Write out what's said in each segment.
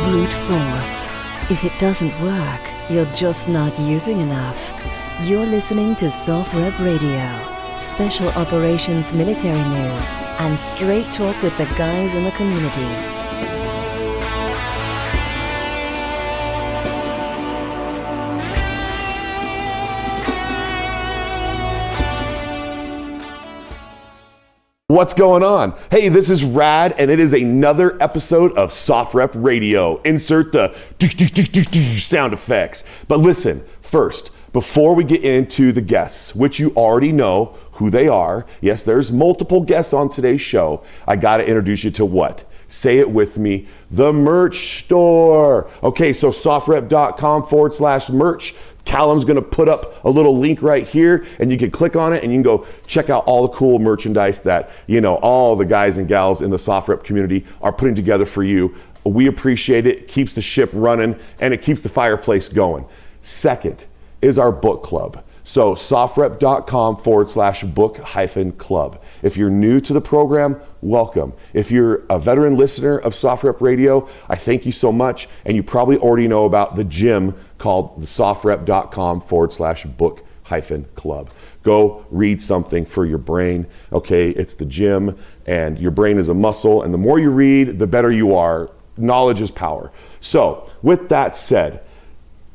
brute force. If it doesn't work, you're just not using enough. You're listening to SOFREP Radio, special operations military news, and straight talk with the guys in the community. What's going on? Hey, this is Rad, and it is another episode of SOFREP Radio. Insert the sound effects. But listen, first, before we get into the guests, which you already know who they are, yes, there's multiple guests on today's show, I gotta introduce you to what? Say it with me, the merch store. Okay, so sofrep.com/merch. Callum's gonna put up a little link right here and you can click on it and you can go check out all the cool merchandise that, you know, all the guys and gals in the SOFREP community are putting together for you. We appreciate it, keeps the ship running, and it keeps the fireplace going. Second is our book club. So sofrep.com/book-club. If you're new to the program, welcome. If you're a veteran listener of SOFREP Radio, I thank you so much. And you probably already know about the gym called the sofrep.com/book-club. Go read something for your brain. Okay, it's the gym, and your brain is a muscle, and the more you read, the better you are. Knowledge is power. So with that said,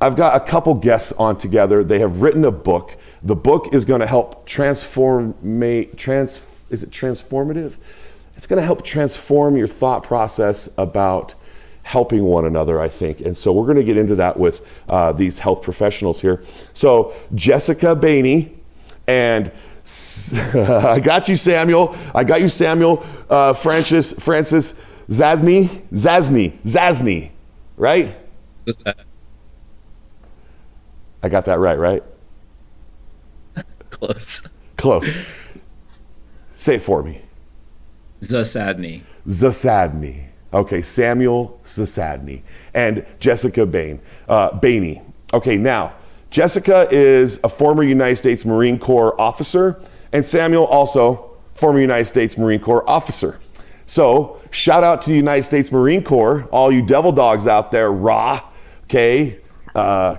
I've got a couple guests on together. They have written a book. The book is going to help transformative? It's going to help transform your thought process about helping one another, I think. And so we're going to get into that with these health professionals here. So Jessica Behne and I got you, Samuel. Francis Zasadny, right? I got that right? Close. Say it for me. Zasadny. Okay, Samuel Zasadny and Jessica Behne. Okay, now, Jessica is a former United States Marine Corps officer, and Samuel also former United States Marine Corps officer. So, shout out to the United States Marine Corps, all you devil dogs out there, rah, okay,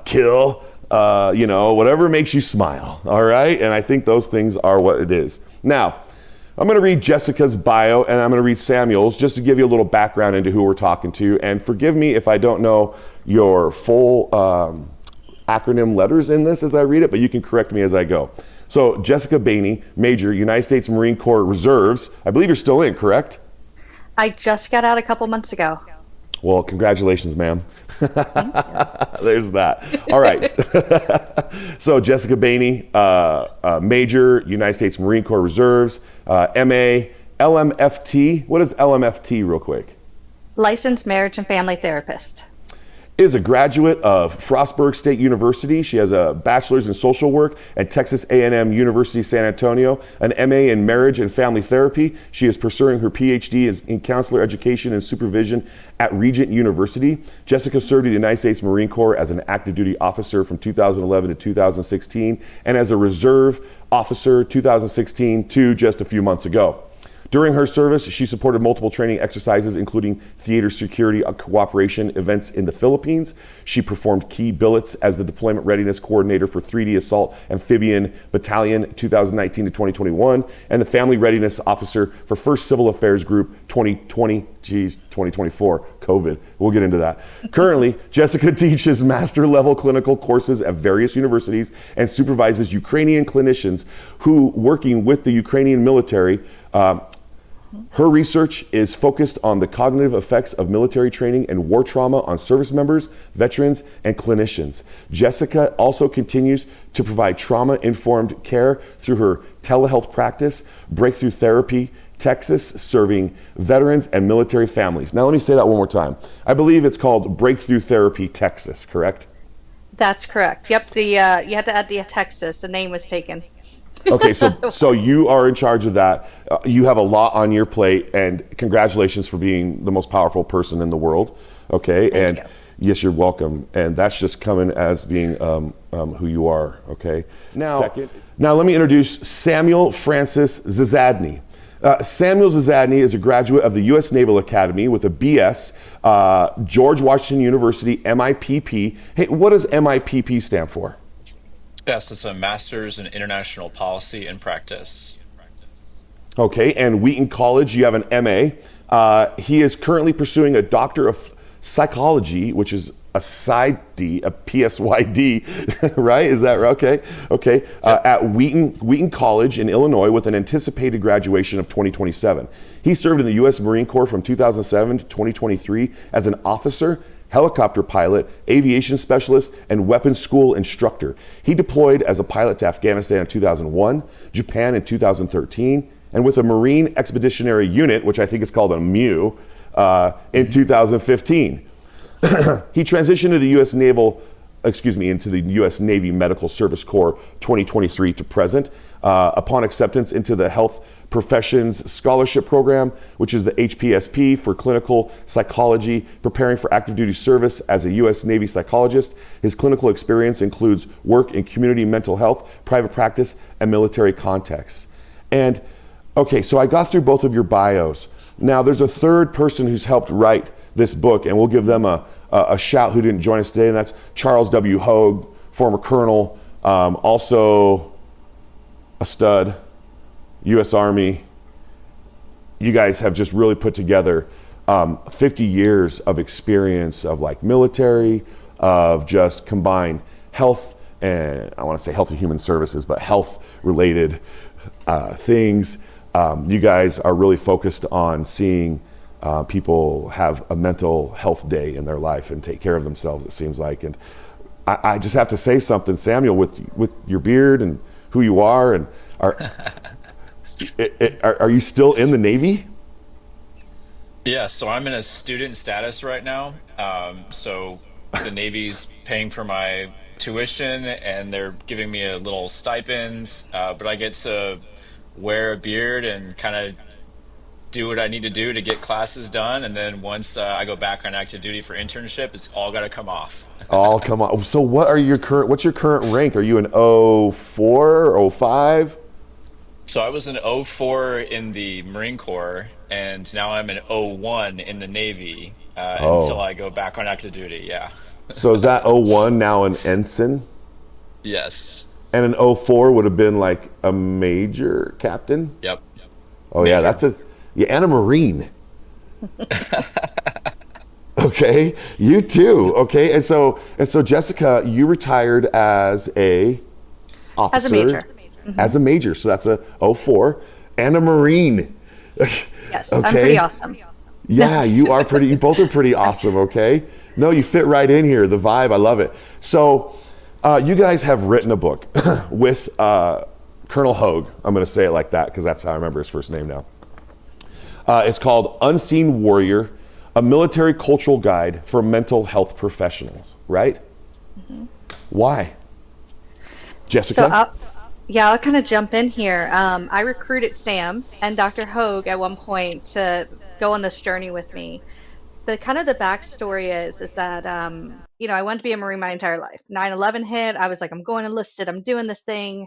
kill, whatever makes you smile, all right? And I think those things are what it is. Now, I'm going to read Jessica's bio and I'm going to read Samuel's just to give you a little background into who we're talking to. And forgive me if I don't know your full acronym letters in this as I read it, but you can correct me as I go. So, Jessica Behne, Major, United States Marine Corps Reserves. I believe you're still in, correct? I just got out a couple months ago. Well, congratulations, ma'am. There's that. All right. So Jessica Behne, Major, United States Marine Corps Reserves, MA, LMFT. What is LMFT real quick? Licensed marriage and family therapist. Is a graduate of Frostburg State University. She has a bachelor's in social work at Texas A&M University San Antonio, an MA in marriage and family therapy. She is pursuing her PhD in counselor education and supervision at Regent University. Jessica served in the United States Marine Corps as an active duty officer from 2011 to 2016 and as a reserve officer 2016 to just a few months ago. During her service, she supported multiple training exercises, including theater security cooperation events in the Philippines. She performed key billets as the Deployment Readiness Coordinator for 3D Assault Amphibian Battalion 2019 to 2021, and the Family Readiness Officer for 1st Civil Affairs Group 2024, COVID. We'll get into that. Currently, Jessica teaches master level clinical courses at various universities and supervises Ukrainian clinicians who, working with the Ukrainian military, her research is focused on the cognitive effects of military training and war trauma on service members, veterans, and clinicians. Jessica also continues to provide trauma-informed care through her telehealth practice, Breakthrough Therapy Texas, serving veterans and military families. Now let me say that one more time. I believe it's called Breakthrough Therapy Texas, correct? That's correct. Yep, you had to add the Texas. The name was taken. Okay, so you are in charge of that. You have a lot on your plate, and congratulations for being the most powerful person in the world. Okay, Thank you. Yes, you're welcome. And that's just coming as being who you are. Okay. Now let me introduce Samuel Francis Zasadny. Samuel Zasadny is a graduate of the U.S. Naval Academy with a BS, George Washington University, MIPP. Hey, what does MIPP stand for? Yes, it's a master's in international policy and practice. Okay, and Wheaton College, you have an MA. He is currently pursuing a Doctor of Psychology, which is a PsyD, a PSYD, right? Is that right? Okay, okay. At Wheaton College in Illinois with an anticipated graduation of 2027. He served in the U.S. Marine Corps from 2007 to 2023 as an officer, helicopter pilot, aviation specialist, and weapons school instructor. He deployed as a pilot to Afghanistan in 2001, Japan in 2013, and with a Marine Expeditionary Unit, which I think is called a MEU, in 2015. He transitioned to the into the U.S. Navy Medical Service Corps 2023 to present upon acceptance into the Health Professions Scholarship Program, which is the HPSP for clinical psychology, preparing for active duty service as a U.S. Navy psychologist. His clinical experience includes work in community mental health, private practice, and military contexts. And okay, so I got through both of your bios. Now there's a third person who's helped write this book, and we'll give them a shout who didn't join us today, and that's Charles W. Hogue, former colonel, also a stud, U.S. Army. You guys have just really put together 50 years of experience of like military, of just combined health, and I want to say health and human services, but health related things. You guys are really focused on seeing people have a mental health day in their life and take care of themselves, it seems like. And I just have to say something, Samuel, with your beard and who you are, and are you still in the Navy? Yeah, so I'm in a student status right now. So the Navy's paying for my tuition and they're giving me a little stipend, but I get to wear a beard and kind of do what I need to do to get classes done. And then once I go back on active duty for internship, it's all got to come off. Oh, come on. So what's your current rank? Are you an 04 or 05? So I was an '04 in the Marine Corps, and now I'm an '01 in the Navy until I go back on active duty. Yeah. So is that '01 now an ensign? Yes. And an '04 would have been like a major captain? Yep. Oh, yeah, and a Marine. Okay, you too. Okay, and so Jessica, you retired as a officer. As a major. Mm-hmm. As a major, so that's a '04 and a Marine. Yes, okay. I'm pretty awesome. Yeah, you both are pretty awesome, okay? No, you fit right in here, the vibe, I love it. So you guys have written a book with Colonel Hogue. I'm gonna say it like that because that's how I remember his first name now. It's called Unseen Warrior, a military cultural guide for mental health professionals, right? Mm-hmm. Why? Jessica? I'll kind of jump in here. I recruited Sam and Dr. Hogue at one point to go on this journey with me. The backstory is that, I wanted to be a Marine my entire life. 9/11 hit. I was like, I'm going enlisted. I'm doing this thing.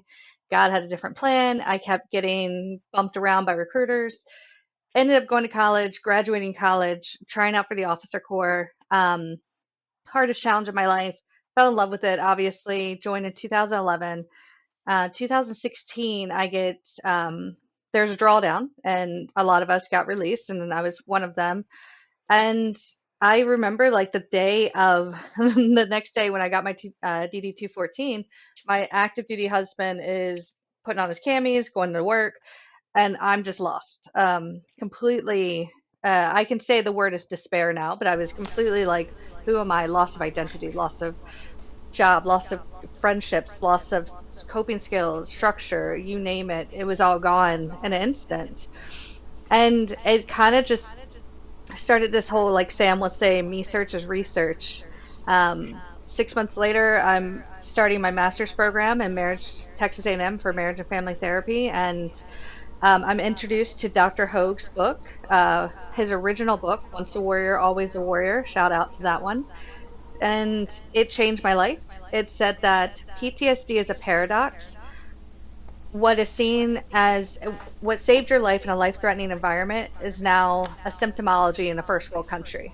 God had a different plan. I kept getting bumped around by recruiters. Ended up going to college, graduating college, trying out for the officer corps. Hardest challenge of my life. Fell in love with it, obviously. Joined in 2011. 2016, there's a drawdown, and a lot of us got released, and I was one of them. And I remember like the day of the next day when I got my DD 214, my active duty husband is putting on his camis, going to work, and I'm just lost. Completely, I can say the word is despair now, but I was completely like, who am I? Loss of identity, loss of job, loss of friendships, loss of coping skills, structure, you name it. It was all gone in an instant. And it kind of just started this whole, like Sam would say, me search is research. 6 months later, I'm starting my master's program in Texas A&M for marriage and family therapy. And I'm introduced to Dr. Hogue's book, his original book, Once a Warrior, Always a Warrior. Shout out to that one. And it changed my life. It said that PTSD is a paradox. what is seen as what saved your life in a life-threatening environment is now a symptomology in a first world country.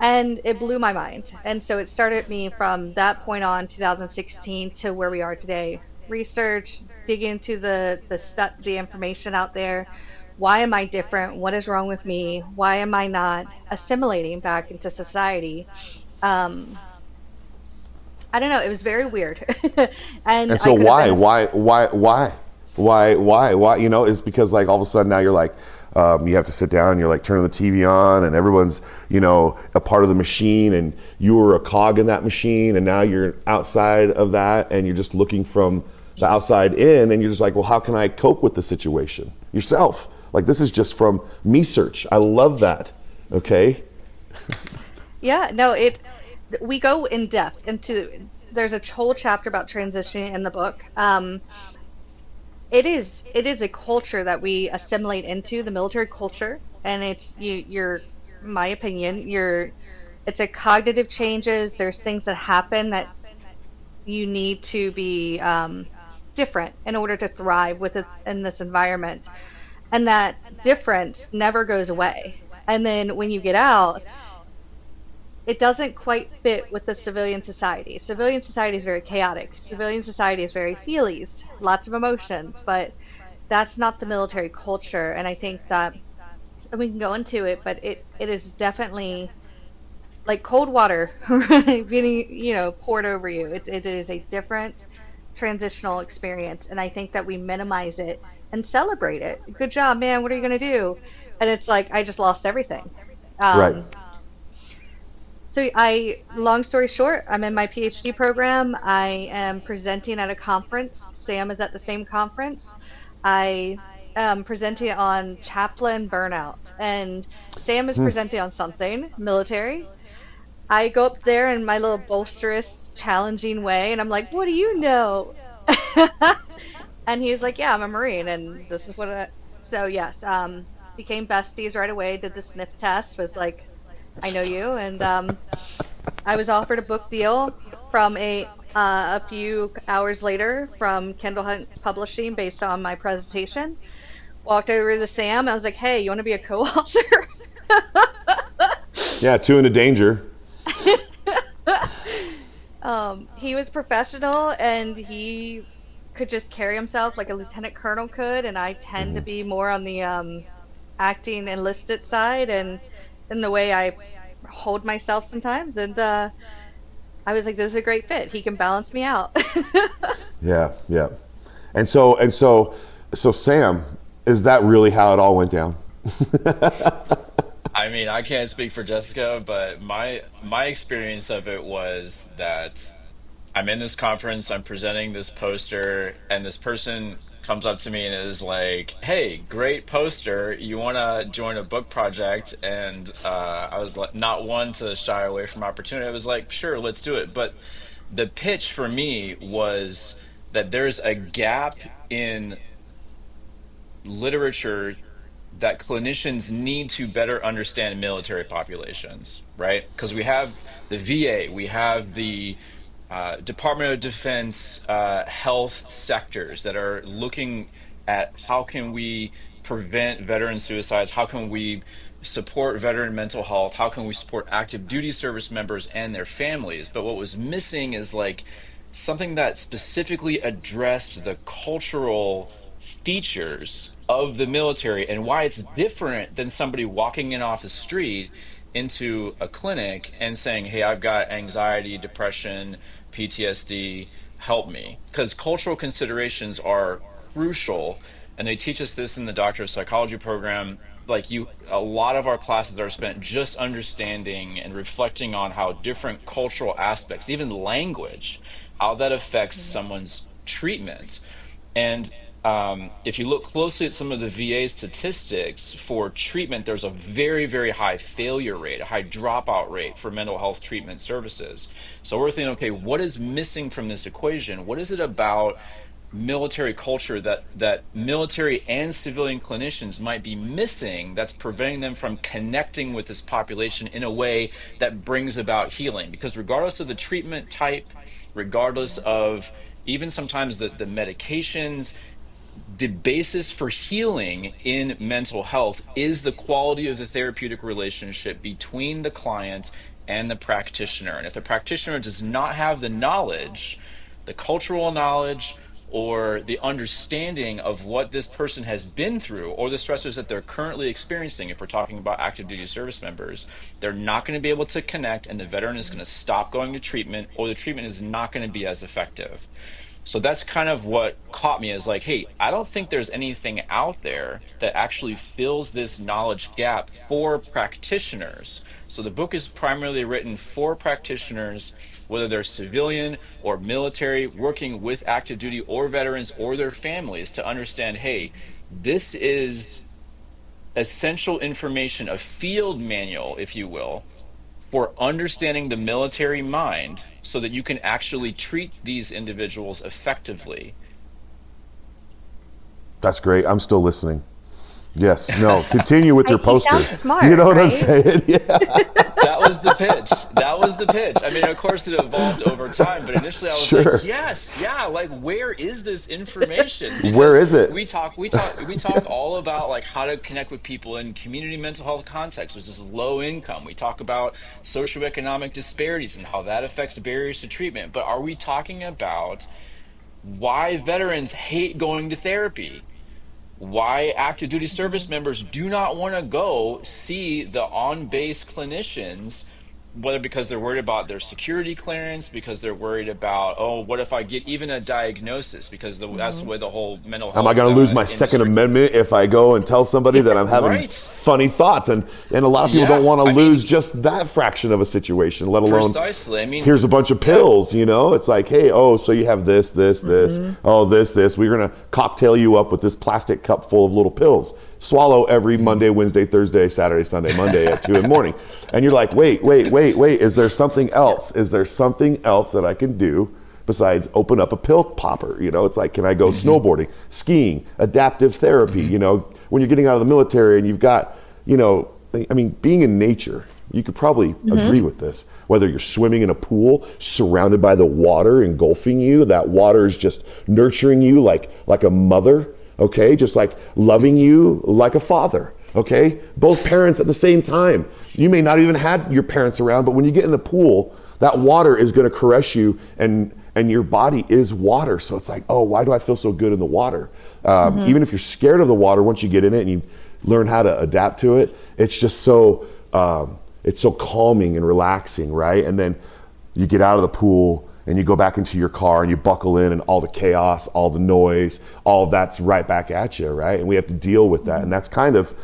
And it blew my mind. And so it started me from that point on, 2016, to where we are today. Research, dig into the information out there. Why am I different? What is wrong with me? Why am I not assimilating back into society? Um, I don't know. It was very weird, and And I so could have why, been. why, why, why, why? You know, it's because like all of a sudden now you're like, you have to sit down and you're like turning the TV on and everyone's, you know, a part of the machine and you were a cog in that machine and now you're outside of that and you're just looking from the outside in and you're just like, well, how can I cope with the situation yourself? Like this is just from me search. I love that. Okay. Yeah, no, it we go in depth into there's a whole chapter about transitioning in the book. It is a culture that we assimilate into, the military culture, and you're my opinion, it's a cognitive changes. There's things that happen that you need to be different in order to thrive with it in this environment. And that difference never goes away. And then when you get out, it doesn't quite fit with the civilian society. Civilian society is very chaotic. Civilian society is very feelies, lots of emotions, but that's not the military culture. And I think that, and we can go into it, but it is definitely like cold water right, being, poured over you. It is a different transitional experience. And I think that we minimize it and celebrate it. Good job, man. What are you going to do? And it's like, I just lost everything. Right. Long story short, I'm in my PhD program. I am presenting at a conference. Sam is at the same conference. I am presenting on chaplain burnout, and Sam is presenting on something military. I go up there in my little boisterous, challenging way, and I'm like, "What do you know?" And he's like, "Yeah, I'm a Marine, and this is what." So yes, became besties right away. Did the sniff test. Was like, "I know you," and I was offered a book deal from a few hours later from Kendall Hunt Publishing based on my presentation. Walked over to Sam. I was like, "Hey, you want to be a co-author?" Yeah. Two into danger. He was professional and he could just carry himself like a lieutenant colonel could, and I tend to be more on the acting enlisted side and in the way I hold myself sometimes. And I was like, "This is a great fit. He can balance me out." Yeah. Yeah. And so Sam, is that really how it all went down? I mean, I can't speak for Jessica, but my experience of it was that I'm in this conference, I'm presenting this poster, and this person comes up to me and is like, "Hey, great poster. You want to join a book project?" And I was like, not one to shy away from opportunity. I was like, "Sure, let's do it." But the pitch for me was that there's a gap in literature that clinicians need to better understand military populations, right? Because we have the VA, we have the Department of Defense health sectors that are looking at how can we prevent veteran suicides, how can we support veteran mental health, how can we support active duty service members and their families. But what was missing is like something that specifically addressed the cultural features of the military and why it's different than somebody walking in off the street into a clinic and saying, "Hey, I've got anxiety, depression, PTSD, help me." Because cultural considerations are crucial, and they teach us this in the Doctor of Psychology program. Like a lot of our classes are spent just understanding and reflecting on how different cultural aspects, even language, how that affects someone's treatment. And if you look closely at some of the VA statistics for treatment, there's a very, very high failure rate, a high dropout rate for mental health treatment services. So we're thinking, okay, what is missing from this equation? What is it about military culture that military and civilian clinicians might be missing that's preventing them from connecting with this population in a way that brings about healing? Because regardless of the treatment type, regardless of even sometimes the medications, the basis for healing in mental health is the quality of the therapeutic relationship between the client and the practitioner. And if the practitioner does not have the knowledge, the cultural knowledge, or the understanding of what this person has been through or the stressors that they're currently experiencing, if we're talking about active duty service members, they're not going to be able to connect, and the veteran is going to stop going to treatment, or the treatment is not going to be as effective. So that's kind of what caught me, as like, hey, I don't think there's anything out there that actually fills this knowledge gap for practitioners. So the book is primarily written for practitioners, whether they're civilian or military, working with active duty or veterans or their families, to understand, hey, this is essential information, a field manual, if you will, for understanding the military mind so that you can actually treat these individuals effectively. That's great. I'm still listening. Yes. No. Continue with your He sounds poster. smart, You know what I'm right? saying? Yeah. That was the pitch. That was the pitch. I mean, of course, it evolved over time, but initially I was Sure. like, yes, yeah, like where is this information? Where Because is it? we talk all about like how to connect with people in community mental health context, which is low income. We talk about socioeconomic disparities and how that affects barriers to treatment. But are we talking about why veterans hate going to therapy? Why active duty service members do not want to go see the on-base clinicians, whether because they're worried about their security clearance, because they're worried about, oh, what if I get even a diagnosis, because that's the way the whole mental Am I health going to lose my Second industry. Amendment if I go and tell somebody that I'm having Right. funny thoughts? And a lot of people Yeah, don't want to I mean, lose just that fraction of a situation, let alone precisely. I mean, here's a bunch of pills, you know? It's like, hey, oh, so you have this, oh, this. We're going to cocktail you up with this plastic cup full of little pills. Swallow every Monday, Wednesday, Thursday, Saturday, Sunday, Monday at 2 in the morning. And you're like, wait. Is there something else? Is there something else that I can do besides open up a pill popper? You know, it's like, can I go snowboarding, skiing, adaptive therapy? You know, when you're getting out of the military and you've got, you know, I mean, being in nature, you could probably agree with this. Whether you're swimming in a pool surrounded by the water engulfing you, that water is just nurturing you like a mother. Okay, just like loving you like a father. Okay, both parents at the same time. You may not even had your parents around, but when you get in the pool, that water is going to caress you, and your body is water. So it's like, oh, why do I feel so good in the water? Even if you're scared of the water, once you get in it and you learn how to adapt to it, it's just so it's so calming and relaxing, right? And then you get out of the pool and you go back into your car and you buckle in, and all the chaos, all the noise, all of that's right back at you, right? And we have to deal with that. And that's kind of,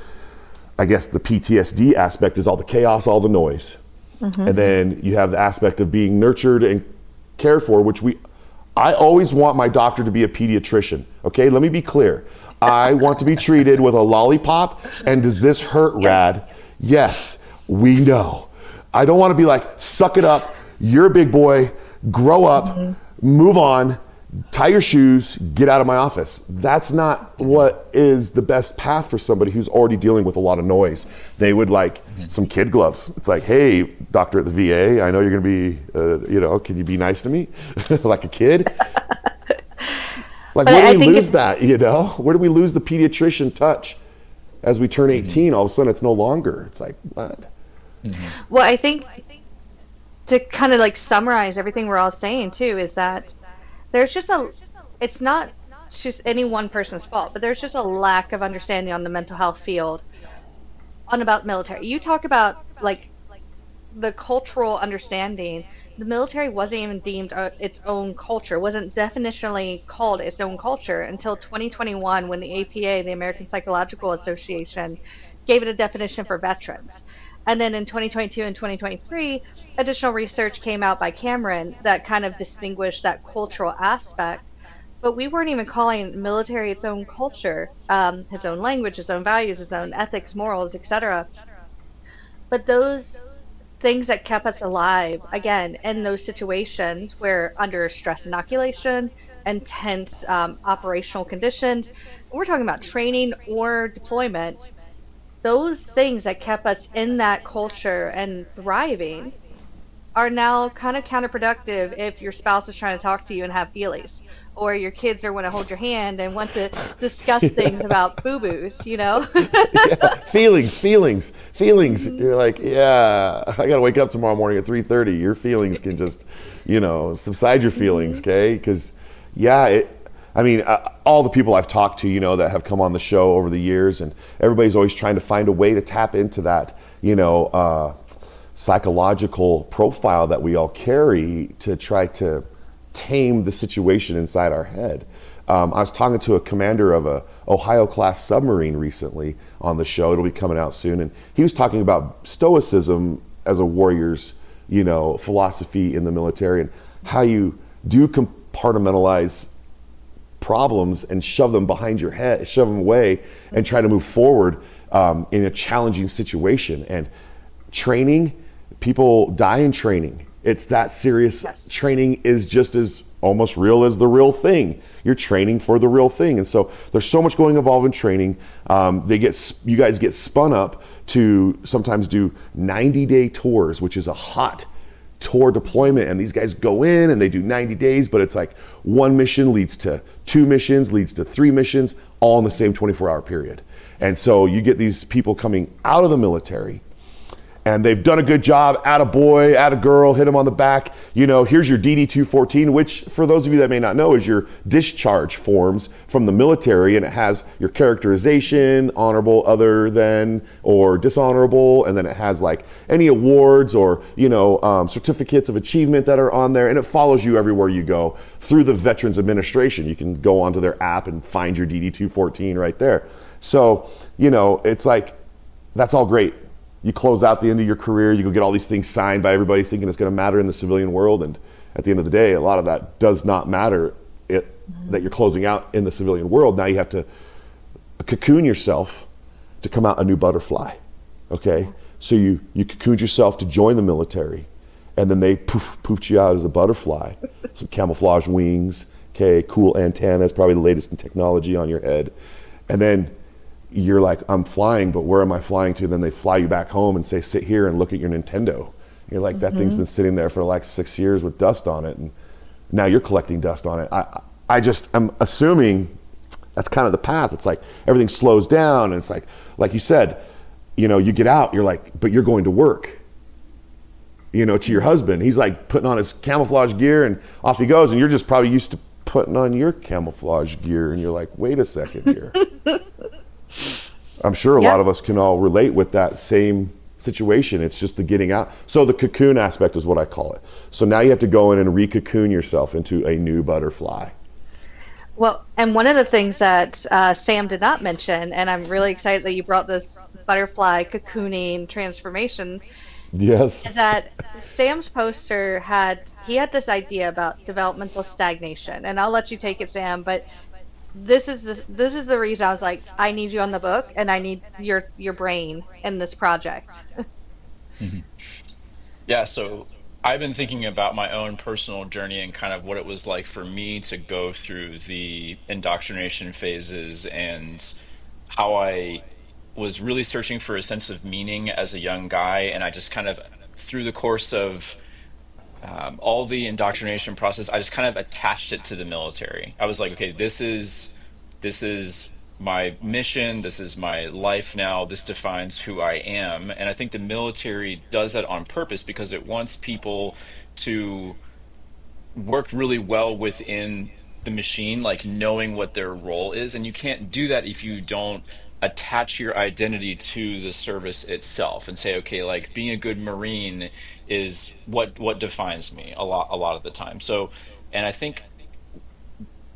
I guess, the PTSD aspect is all the chaos, all the noise. And then you have the aspect of being nurtured and cared for, which I always want my doctor to be a pediatrician, okay? Let me be clear. I want to be treated with a lollipop, and does this hurt, Rad? Yes, we know. I don't want to be like, suck it up, you're a big boy, grow up, move on, tie your shoes, get out of my office. That's not what is the best path for somebody who's already dealing with a lot of noise. They would like some kid gloves. It's like, hey, doctor at the VA, I know you're going to be, you know, can you be nice to me? Like a kid? Like, But where I do we think lose that, you know? Where do we lose the pediatrician touch? As we turn 18, all of a sudden it's no longer. It's like, what? Well, I think to kind of like summarize everything we're all saying too is that there's just it's not just any one person's fault, but there's just a lack of understanding on the mental health field on about military. You talk about like the cultural understanding. The military wasn't even deemed its own culture, wasn't definitionally called its own culture until 2021 when the APA, the American Psychological Association, gave it a definition for veterans. And then in 2022 and 2023, additional research came out by Cameron that kind of distinguished that cultural aspect. But we weren't even calling military its own culture, its own language, its own values, its own ethics, morals, etc. But those things that kept us alive, again, in those situations where under stress inoculation, intense operational conditions, we're talking about training or deployment, those things that kept us in that culture and thriving are now kind of counterproductive if your spouse is trying to talk to you and have feelings, or your kids are want to hold your hand and want to discuss things about boo-boos, you know? Yeah, feelings. You're like, yeah, I gotta wake up tomorrow morning at 3:30. Your feelings can just, subside your feelings, okay? Because, yeah, all the people I've talked to, that have come on the show over the years, and everybody's always trying to find a way to tap into that, psychological profile that we all carry to try to tame the situation inside our head. I was talking to a commander of a Ohio class submarine recently on the show. It'll be coming out soon, and he was talking about stoicism as a warrior's, philosophy in the military, and how you do compartmentalize problems and shove them behind your head, shove them away, and try to move forward in a challenging situation. And training, people die in training. It's that serious. Yes. Training is just as almost real as the real thing. You're training for the real thing. And so there's so much going involved in training. You guys get spun up to sometimes do 90-day tours, which is a hot tour deployment. And these guys go in and they do 90 days, but it's like one mission leads to 2 missions, leads to 3 missions, all in the same 24-hour period. And so you get these people coming out of the military, and they've done a good job, atta boy, atta girl, hit them on the back. Here's your DD-214, which for those of you that may not know is your discharge forms from the military, and it has your characterization, honorable, other than, or dishonorable, and then it has like any awards or, certificates of achievement that are on there, and it follows you everywhere you go through the Veterans Administration. You can go onto their app and find your DD-214 right there. So, it's like, that's all great. You close out the end of your career, you go get all these things signed by everybody thinking it's going to matter in the civilian world. And at the end of the day, a lot of that does not matter that you're closing out in the civilian world. Now you have to cocoon yourself to come out a new butterfly. Okay? So you cocooned yourself to join the military, and then they poofed you out as a butterfly. Some camouflage wings, okay, cool antennas, probably the latest in technology on your head. And then you're like, I'm flying, but where am I flying to? Then they fly you back home and say, sit here and look at your Nintendo. You're like, that thing's been sitting there for like 6 years with dust on it, and now you're collecting dust on it. I'm assuming that's kind of the path. It's like everything slows down, and it's like you said, you get out, you're like, but you're going to work, to your husband. He's like putting on his camouflage gear and off he goes, and you're just probably used to putting on your camouflage gear, and you're like, wait a second here. I'm sure a lot of us can all relate with that same situation. It's just the getting out. So the cocoon aspect is what I call it. So now you have to go in and re-cocoon yourself into a new butterfly. Well, and one of the things that Sam did not mention, and I'm really excited that you brought this butterfly cocooning transformation, yes, is that Sam's poster had this idea about developmental stagnation. And I'll let you take it, Sam, but this is the reason I was like, I need you on the book, and I need your brain in this project. Mm-hmm. Yeah, so I've been thinking about my own personal journey and kind of what it was like for me to go through the indoctrination phases, and how I was really searching for a sense of meaning as a young guy. And I just kind of, through the course of all the indoctrination process, I just kind of attached it to the military. I was like, okay, this is my mission. This is my life now. This defines who I am. And I think the military does that on purpose because it wants people to work really well within the machine, like knowing what their role is. And you can't do that if you don't attach your identity to the service itself and say, okay, like being a good Marine is what defines me a lot of the time. So, and I think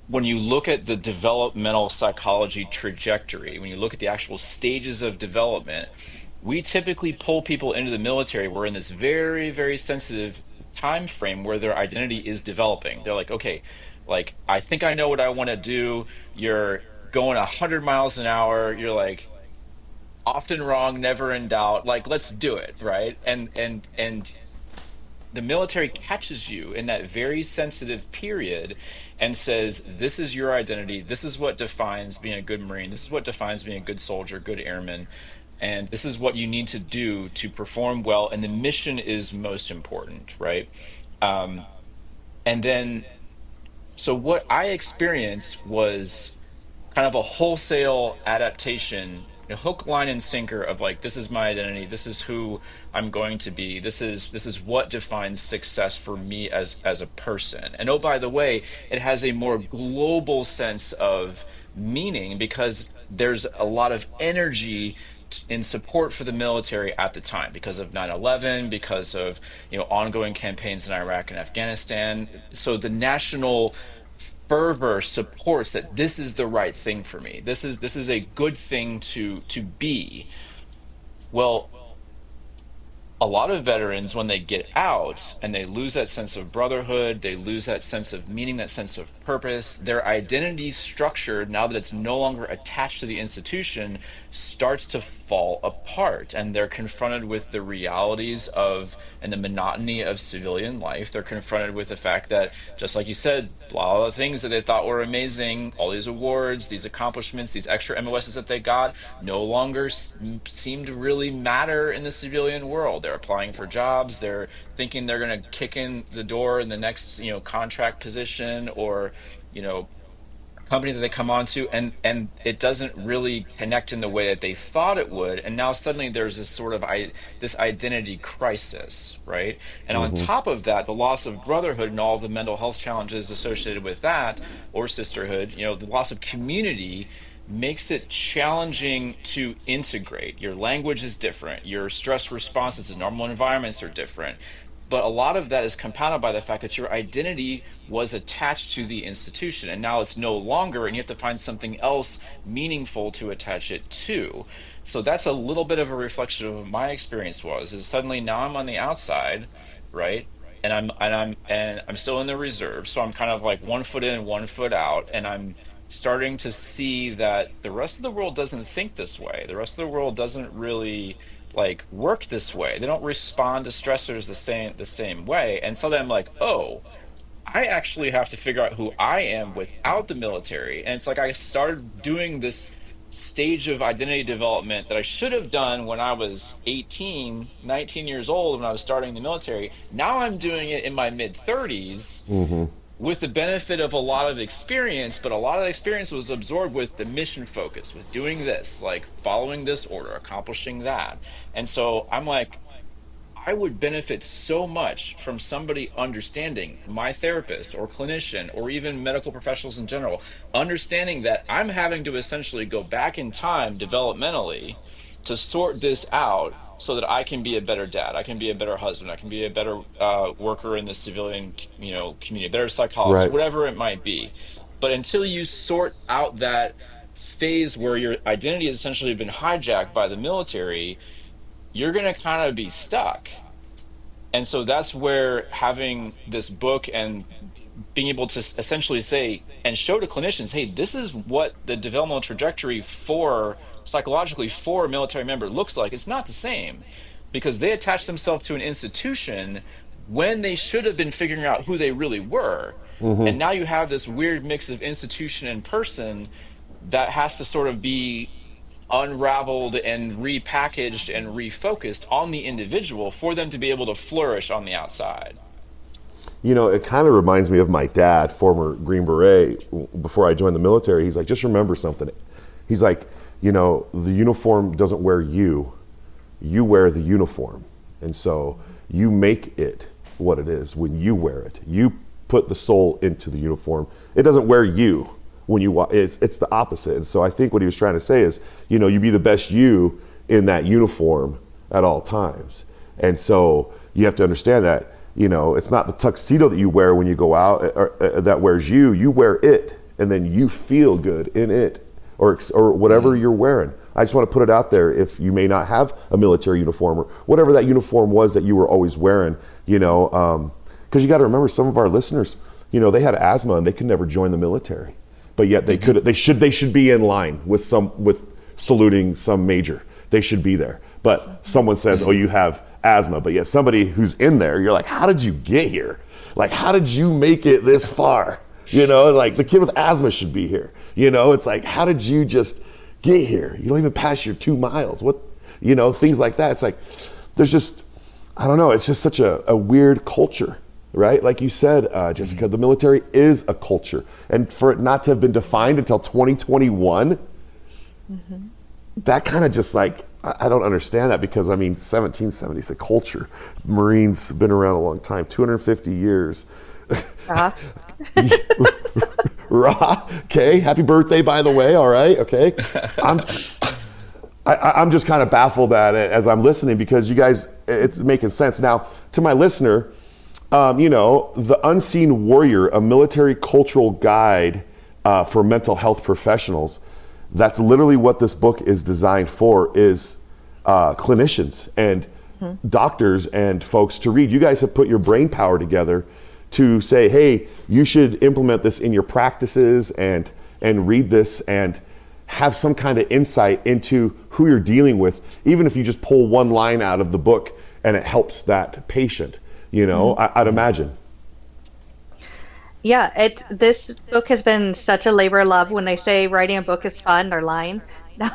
when you look at the developmental psychology trajectory, when you look at the actual stages of development, we typically pull people into the military. We're in this very, very sensitive time frame where their identity is developing. They're like, okay, like I think I know what I want to do. You're going 100 miles an hour. You're like, often wrong, never in doubt. Like, let's do it, right? And the military catches you in that very sensitive period and says, this is your identity. This is what defines being a good Marine. This is what defines being a good soldier, good airman. and this is what you need to do to perform well, and the mission is most important, right? Um, and then, so what I experienced was kind of a wholesale adaptation, a hook, line, and sinker of like, this is my identity, this is who I'm going to be, this is what defines success for me as a person. And oh, by the way, it has a more global sense of meaning because there's a lot of energy in support for the military at the time because of 9/11, because of ongoing campaigns in Iraq and Afghanistan. So the national fervor supports that this is the right thing for me. This is a good thing to be. Well, a lot of veterans, when they get out and they lose that sense of brotherhood, they lose that sense of meaning, that sense of purpose, their identity structure, now that it's no longer attached to the institution, starts to fall apart. And they're confronted with the realities of and the monotony of civilian life. They're confronted with the fact that, just like you said, a lot of the things that they thought were amazing, all these awards, these accomplishments, these extra MOSs that they got, no longer seem to really matter in the civilian world. They're applying for jobs. They're thinking they're going to kick in the door in the next, contract position or, company that they come onto, and it doesn't really connect in the way that they thought it would. And now suddenly there's this sort of this identity crisis, right? And on top of that, the loss of brotherhood and all the mental health challenges associated with that, or sisterhood, the loss of community makes it challenging to integrate. Your language is different. Your stress responses in normal environments are different. But a lot of that is compounded by the fact that your identity was attached to the institution, and now it's no longer, and you have to find something else meaningful to attach it to. So that's a little bit of a reflection of what my experience was, is suddenly now I'm on the outside, right? And I'm still in the reserve. So I'm kind of like 1 foot in, 1 foot out, and I'm starting to see that the rest of the world doesn't think this way. The rest of the world doesn't really work this way. They don't respond to stressors the same way. And so then I'm like, oh, I actually have to figure out who I am without the military. And it's like I started doing this stage of identity development that I should have done when I was 18, 19 years old when I was starting the military. Now I'm doing it in my mid 30s. With the benefit of a lot of experience, but a lot of the experience was absorbed with the mission focus, with doing this, like following this order, accomplishing that. And so I'm like, I would benefit so much from somebody understanding, my therapist or clinician or even medical professionals in general, understanding that I'm having to essentially go back in time developmentally to sort this out so that I can be a better dad, I can be a better husband, I can be a better worker in the civilian, community, a better psychologist, Right. whatever it might be. But until you sort out that phase where your identity has essentially been hijacked by the military, you're going to kind of be stuck. And so that's where having this book and being able to essentially say and show to clinicians, hey, this is what the developmental trajectory for psychologically for a military member looks like. It's not the same because they attach themselves to an institution when they should have been figuring out who they really were. And now you have this weird mix of institution and person that has to sort of be unraveled and repackaged and refocused on the individual for them to be able to flourish on the outside. It kind of reminds me of my dad, former Green Beret. Before I joined the military, he's like, just remember something. He's like, the uniform doesn't wear you, you wear the uniform. And so you make it what it is when you wear it. You put the soul into the uniform. It doesn't wear you when you walk. It's the opposite. And so I think what he was trying to say is, you be the best you in that uniform at all times. And so you have to understand that, it's not the tuxedo that you wear when you go out that wears you. You wear it, and then you feel good in it, or whatever you're wearing. I just want to put it out there, if you may not have a military uniform or whatever that uniform was that you were always wearing, because you got to remember, some of our listeners, they had asthma and they could never join the military, but yet they could. They should be in line with saluting some major. They should be there. But someone says, "Oh, you have asthma," but yet somebody who's in there, you're like, "How did you get here? Like, how did you make it this far?" Like the kid with asthma should be here. It's like, how did you just get here? You don't even pass your 2 miles. What? things like that. It's like, there's just, I don't know, it's just such a weird culture, right? Like you said, Jessica, the military is a culture. And for it not to have been defined until 2021, that kind of just like, I don't understand that, because 1770 is a culture. Marines have been around a long time, 250 years. Okay, happy birthday, by the way. All right, okay. I'm just kind of baffled at it as I'm listening, because you guys, it's making sense. Now, to my listener, The Unseen Warrior, a military cultural guide for mental health professionals. That's literally what this book is designed for, is clinicians and doctors and folks to read. You guys have put your brain power together to say, hey, you should implement this in your practices and read this and have some kind of insight into who you're dealing with, even if you just pull one line out of the book and it helps that patient, I'd imagine. Yeah, this book has been such a labor of love. When they say writing a book is fun, they're lying. No.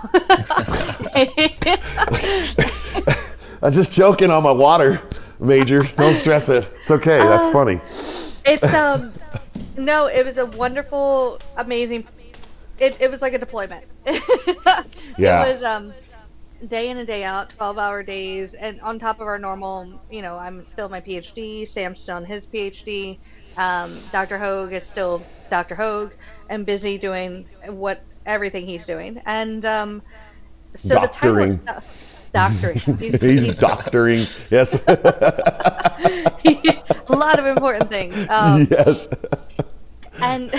I'm just joking on my water, Major. Don't stress it. It's okay. That's funny. It's no, it was a wonderful, amazing. It was like a deployment. Yeah. It was day in and day out, 12-hour days, and on top of our normal. I'm still my PhD. Sam's still on his PhD. Dr. Hogue is still Dr. Hogue and busy doing everything he's doing. And so Doctoring. the title is doctoring. He's doctoring. Yes. A lot of important things. Yes. And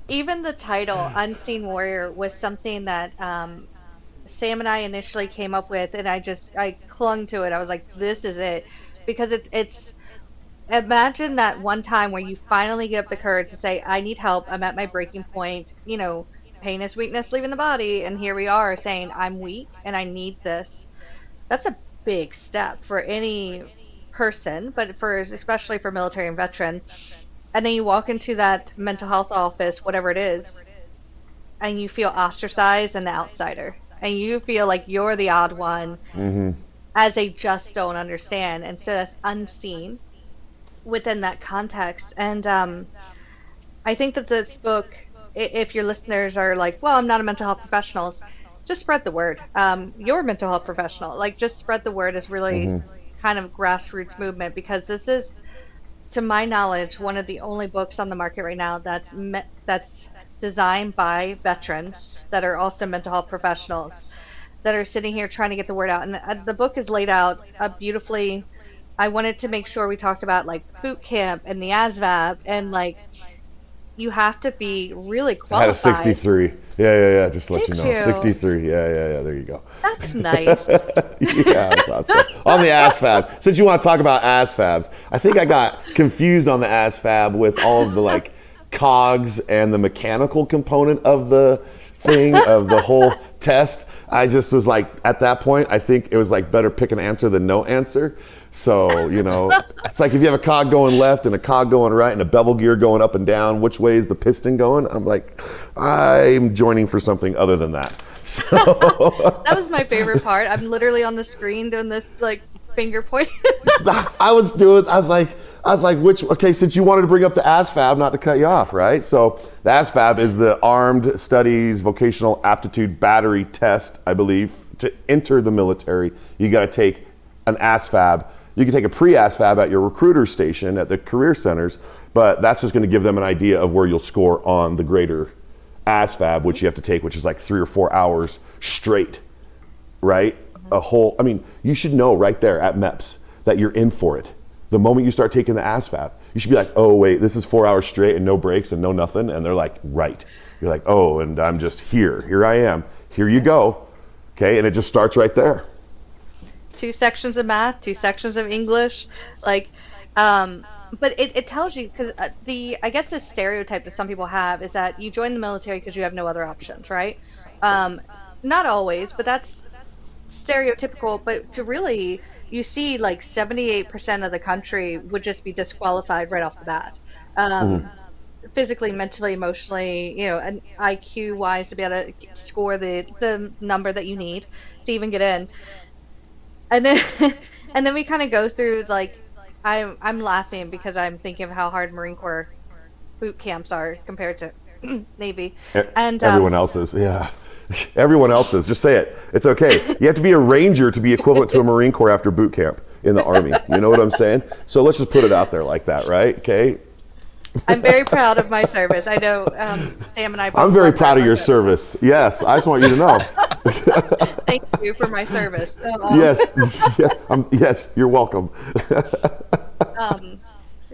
even the title, Unseen Warrior, was something that Sam and I initially came up with, and I clung to it. I was like, this is it. Because it's imagine that one time where you finally get up the courage to say, I need help. I'm at my breaking point. Pain is weakness leaving the body. And here we are saying, I'm weak and I need this. That's a big step for any person, but especially for military and veteran. And then you walk into that mental health office, whatever it is, and you feel ostracized and the outsider. And you feel like you're the odd one, as they just don't understand. And so that's unseen within that context. And I think that this book, if your listeners are like, well, I'm not a mental health professional, just spread the word. You're a mental health professional. Like, just spread the word is really kind of grassroots movement, because this is, to my knowledge, one of the only books on the market right now that's designed by veterans that are also mental health professionals that are sitting here trying to get the word out. And the book is laid out beautifully. I wanted to make sure we talked about like boot camp and the ASVAB, and like you have to be really qualified. I had a 63. Yeah. Just to let Did you know. you? 63. Yeah. There you go. That's nice. Yeah, I thought so. On the ASVAB. Since you want to talk about ASVABs, I think I got confused on the ASVAB with all of the like cogs and the mechanical component of the thing, of the whole test. I just was like, at that point, I think it was like better pick an answer than no answer. So, it's like if you have a cog going left and a cog going right and a bevel gear going up and down, which way is the piston going? I'm like, I'm joining for something other than that. So That was my favorite part. I'm literally on the screen doing this like finger point. I was like, okay, since you wanted to bring up the ASVAB, not to cut you off, right? So the ASVAB is the Armed Studies Vocational Aptitude Battery Test, I believe. To enter the military, you got to take an ASVAB. You can take a pre-ASVAB at your recruiter station at the career centers, but that's just going to give them an idea of where you'll score on the greater ASVAB, which you have to take, which is like 3 or 4 hours straight, right? You should know right there at MEPS that you're in for it. The moment you start taking the ASVAB, you should be like, oh wait, this is 4 hours straight and no breaks and no nothing. And they're like, right. You're like, oh, and I'm just here. Here I am. Here you go. Okay, and it just starts right there. 2 sections of math, 2 sections of English, but it tells you, because I guess the stereotype that some people have is that you join the military because you have no other options, right? Not always, but that's stereotypical. But to really, you see like 78% of the country would just be disqualified right off the bat. physically, mentally, emotionally, and IQ wise to be able to score the number that you need to even get in. And then and then we kind of go through like I'm laughing because I'm thinking of how hard Marine Corps boot camps are compared to Navy. And Everyone else's, yeah. Everyone else's. Just say it. It's okay. You have to be a Ranger to be equivalent to a Marine Corps after boot camp in the Army. You know what I'm saying? So let's just put it out there like that, right? Okay. I'm very proud of my service. I know Sam and I both I'm very love proud of your that. service. Yes, I just want you to know. Thank you for my service. Yes, yes, you're welcome.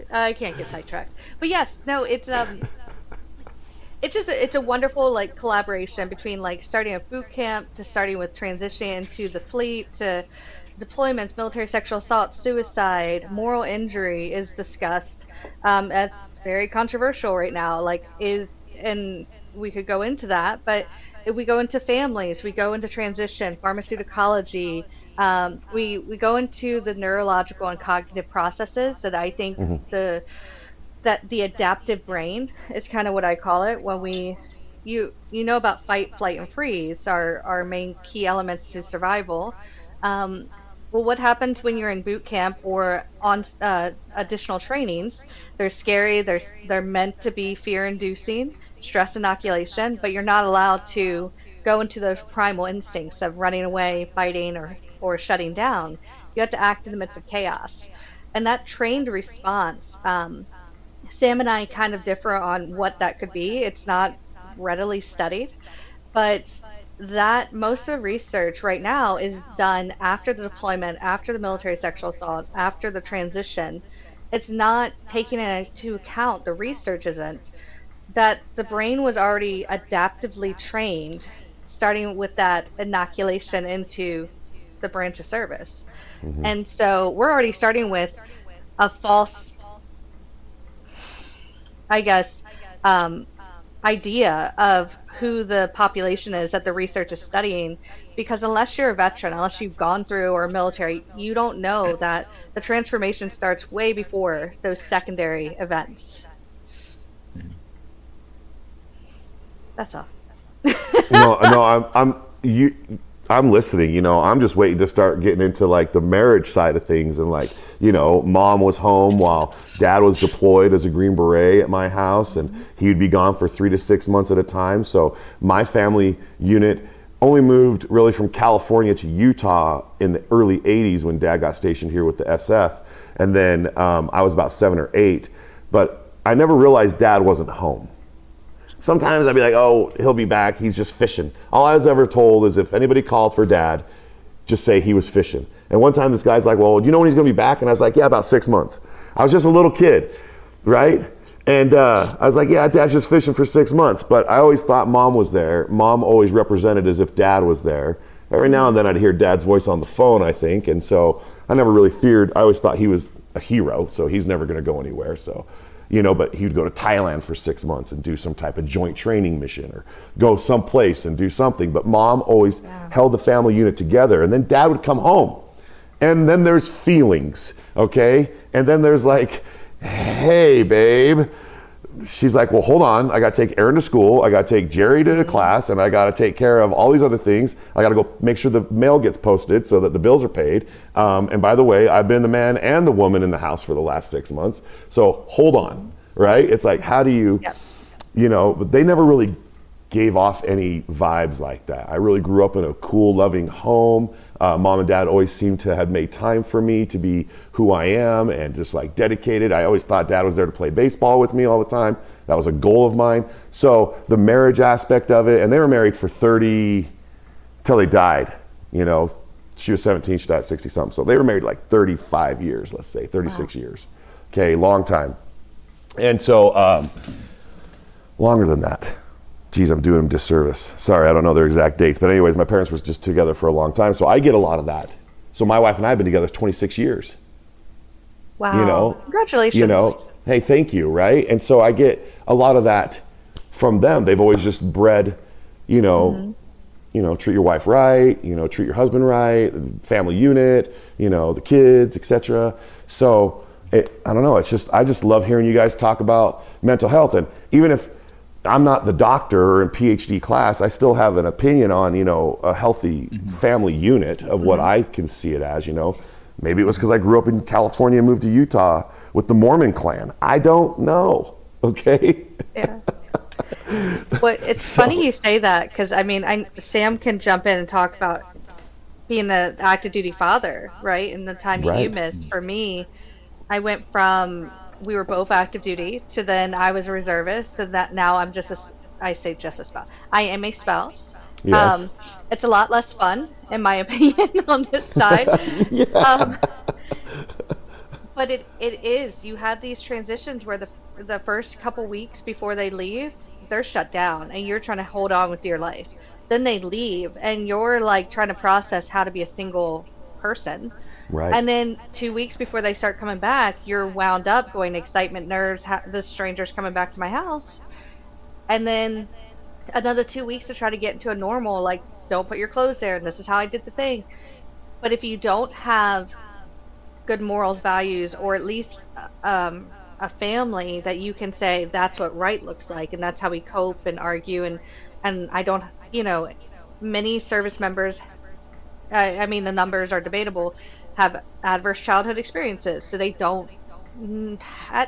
I can't get sidetracked, but yes, no, it's a wonderful like collaboration between like starting a boot camp to starting with transitioning into the fleet to deployments, military sexual assault, suicide, moral injury is discussed. That's very controversial right now. And we could go into that, but if we go into families, we go into transition, pharmaceuticology, we go into the neurological and cognitive processes that I think the adaptive brain is kind of what I call it when you know about fight, flight, and freeze are our main key elements to survival. Well, what happens when you're in boot camp or on additional trainings? They're scary. They're meant to be fear-inducing, stress inoculation, but you're not allowed to go into those primal instincts of running away, fighting, or shutting down. You have to act in the midst of chaos, and that trained response. Sam and I kind of differ on what that could be. It's not readily studied, but that most of the research right now is done after the deployment, after the military sexual assault, after the transition. It's not taking into account, the research isn't, that the brain was already adaptively trained, starting with that inoculation into the branch of service. And so we're already starting with a false, I guess, idea of who the population is that the research is studying, because unless you're a veteran, unless you've gone through or military, you don't know that the transformation starts way before those secondary events. That's all. I'm listening. I'm just waiting to start getting into like the marriage side of things, and like, mom was home while dad was deployed as a Green Beret at my house, and he'd be gone for 3 to 6 months at a time. So my family unit only moved really from California to Utah in the early 80s when dad got stationed here with the SF. And then I was about 7 or 8, but I never realized dad wasn't home. Sometimes I'd be like, oh, he'll be back, he's just fishing. All I was ever told is if anybody called for dad, just say he was fishing. And one time this guy's like, well, do you know when he's gonna be back? And I was like, yeah, about 6 months. I was just a little kid, right? And I was like, yeah, dad's just fishing for 6 months. But I always thought mom was there. Mom always represented as if dad was there. Every now and then I'd hear dad's voice on the phone, I think. And so I never really feared. I always thought he was a hero, so he's never gonna go anywhere. So, but he'd go to Thailand for 6 months and do some type of joint training mission or go someplace and do something. But mom always held the family unit together. And then dad would come home. And then there's feelings, okay? And then there's like, hey, babe. She's like, well, hold on. I got to take Aaron to school. I got to take Jerry to class. And I got to take care of all these other things. I got to go make sure the mail gets posted so that the bills are paid. And by the way, I've been the man and the woman in the house for the last 6 months. So hold on, right? It's like, how do you, but they never really gave off any vibes like that. I really grew up in a cool, loving home. Mom and dad always seemed to have made time for me to be who I am and just like dedicated. I always thought dad was there to play baseball with me all the time. That was a goal of mine. So the marriage aspect of it, and they were married for 30 till they died. She was 17, she died at 60 something. So they were married like 35 years, let's say 36 years. Okay, long time. And so longer than that. Geez, I'm doing them disservice. Sorry, I don't know their exact dates. But anyways, my parents were just together for a long time. So I get a lot of that. So my wife and I have been together 26 years. Wow. Congratulations. Hey, thank you, right? And so I get a lot of that from them. They've always just bred, treat your wife right, treat your husband right, family unit, the kids, etc. So I don't know. It's just I just love hearing you guys talk about mental health, and even if I'm not the doctor or in PhD class, I still have an opinion on a healthy family unit of what I can see it as. Maybe it was because I grew up in California and moved to Utah with the Mormon clan. I don't know. Okay. Yeah. Well, it's funny you say that because I mean, Sam can jump in and talk about being the active duty father, right? And the time you Right. missed. For me, I went from we were both active duty to then I was a reservist, so that now I'm I say just a spouse. I am a spouse. Yes. Um, it's a lot less fun, in my opinion, on this side. Yeah. Um, but it is. You have these transitions where the first couple weeks before they leave, they're shut down, and you're trying to hold on with your life. Then they leave, and you're like trying to process how to be a single person. Right. And then 2 weeks before they start coming back, you're wound up going excitement, nerves, the stranger's coming back to my house. And then another 2 weeks to try to get into a normal, like, don't put your clothes there, and this is how I did the thing. But if you don't have good morals, values, or at least a family that you can say that's what right looks like, and that's how we cope and argue, and I don't, you know, many service members, I mean, the numbers are debatable, have adverse childhood experiences, so they don't,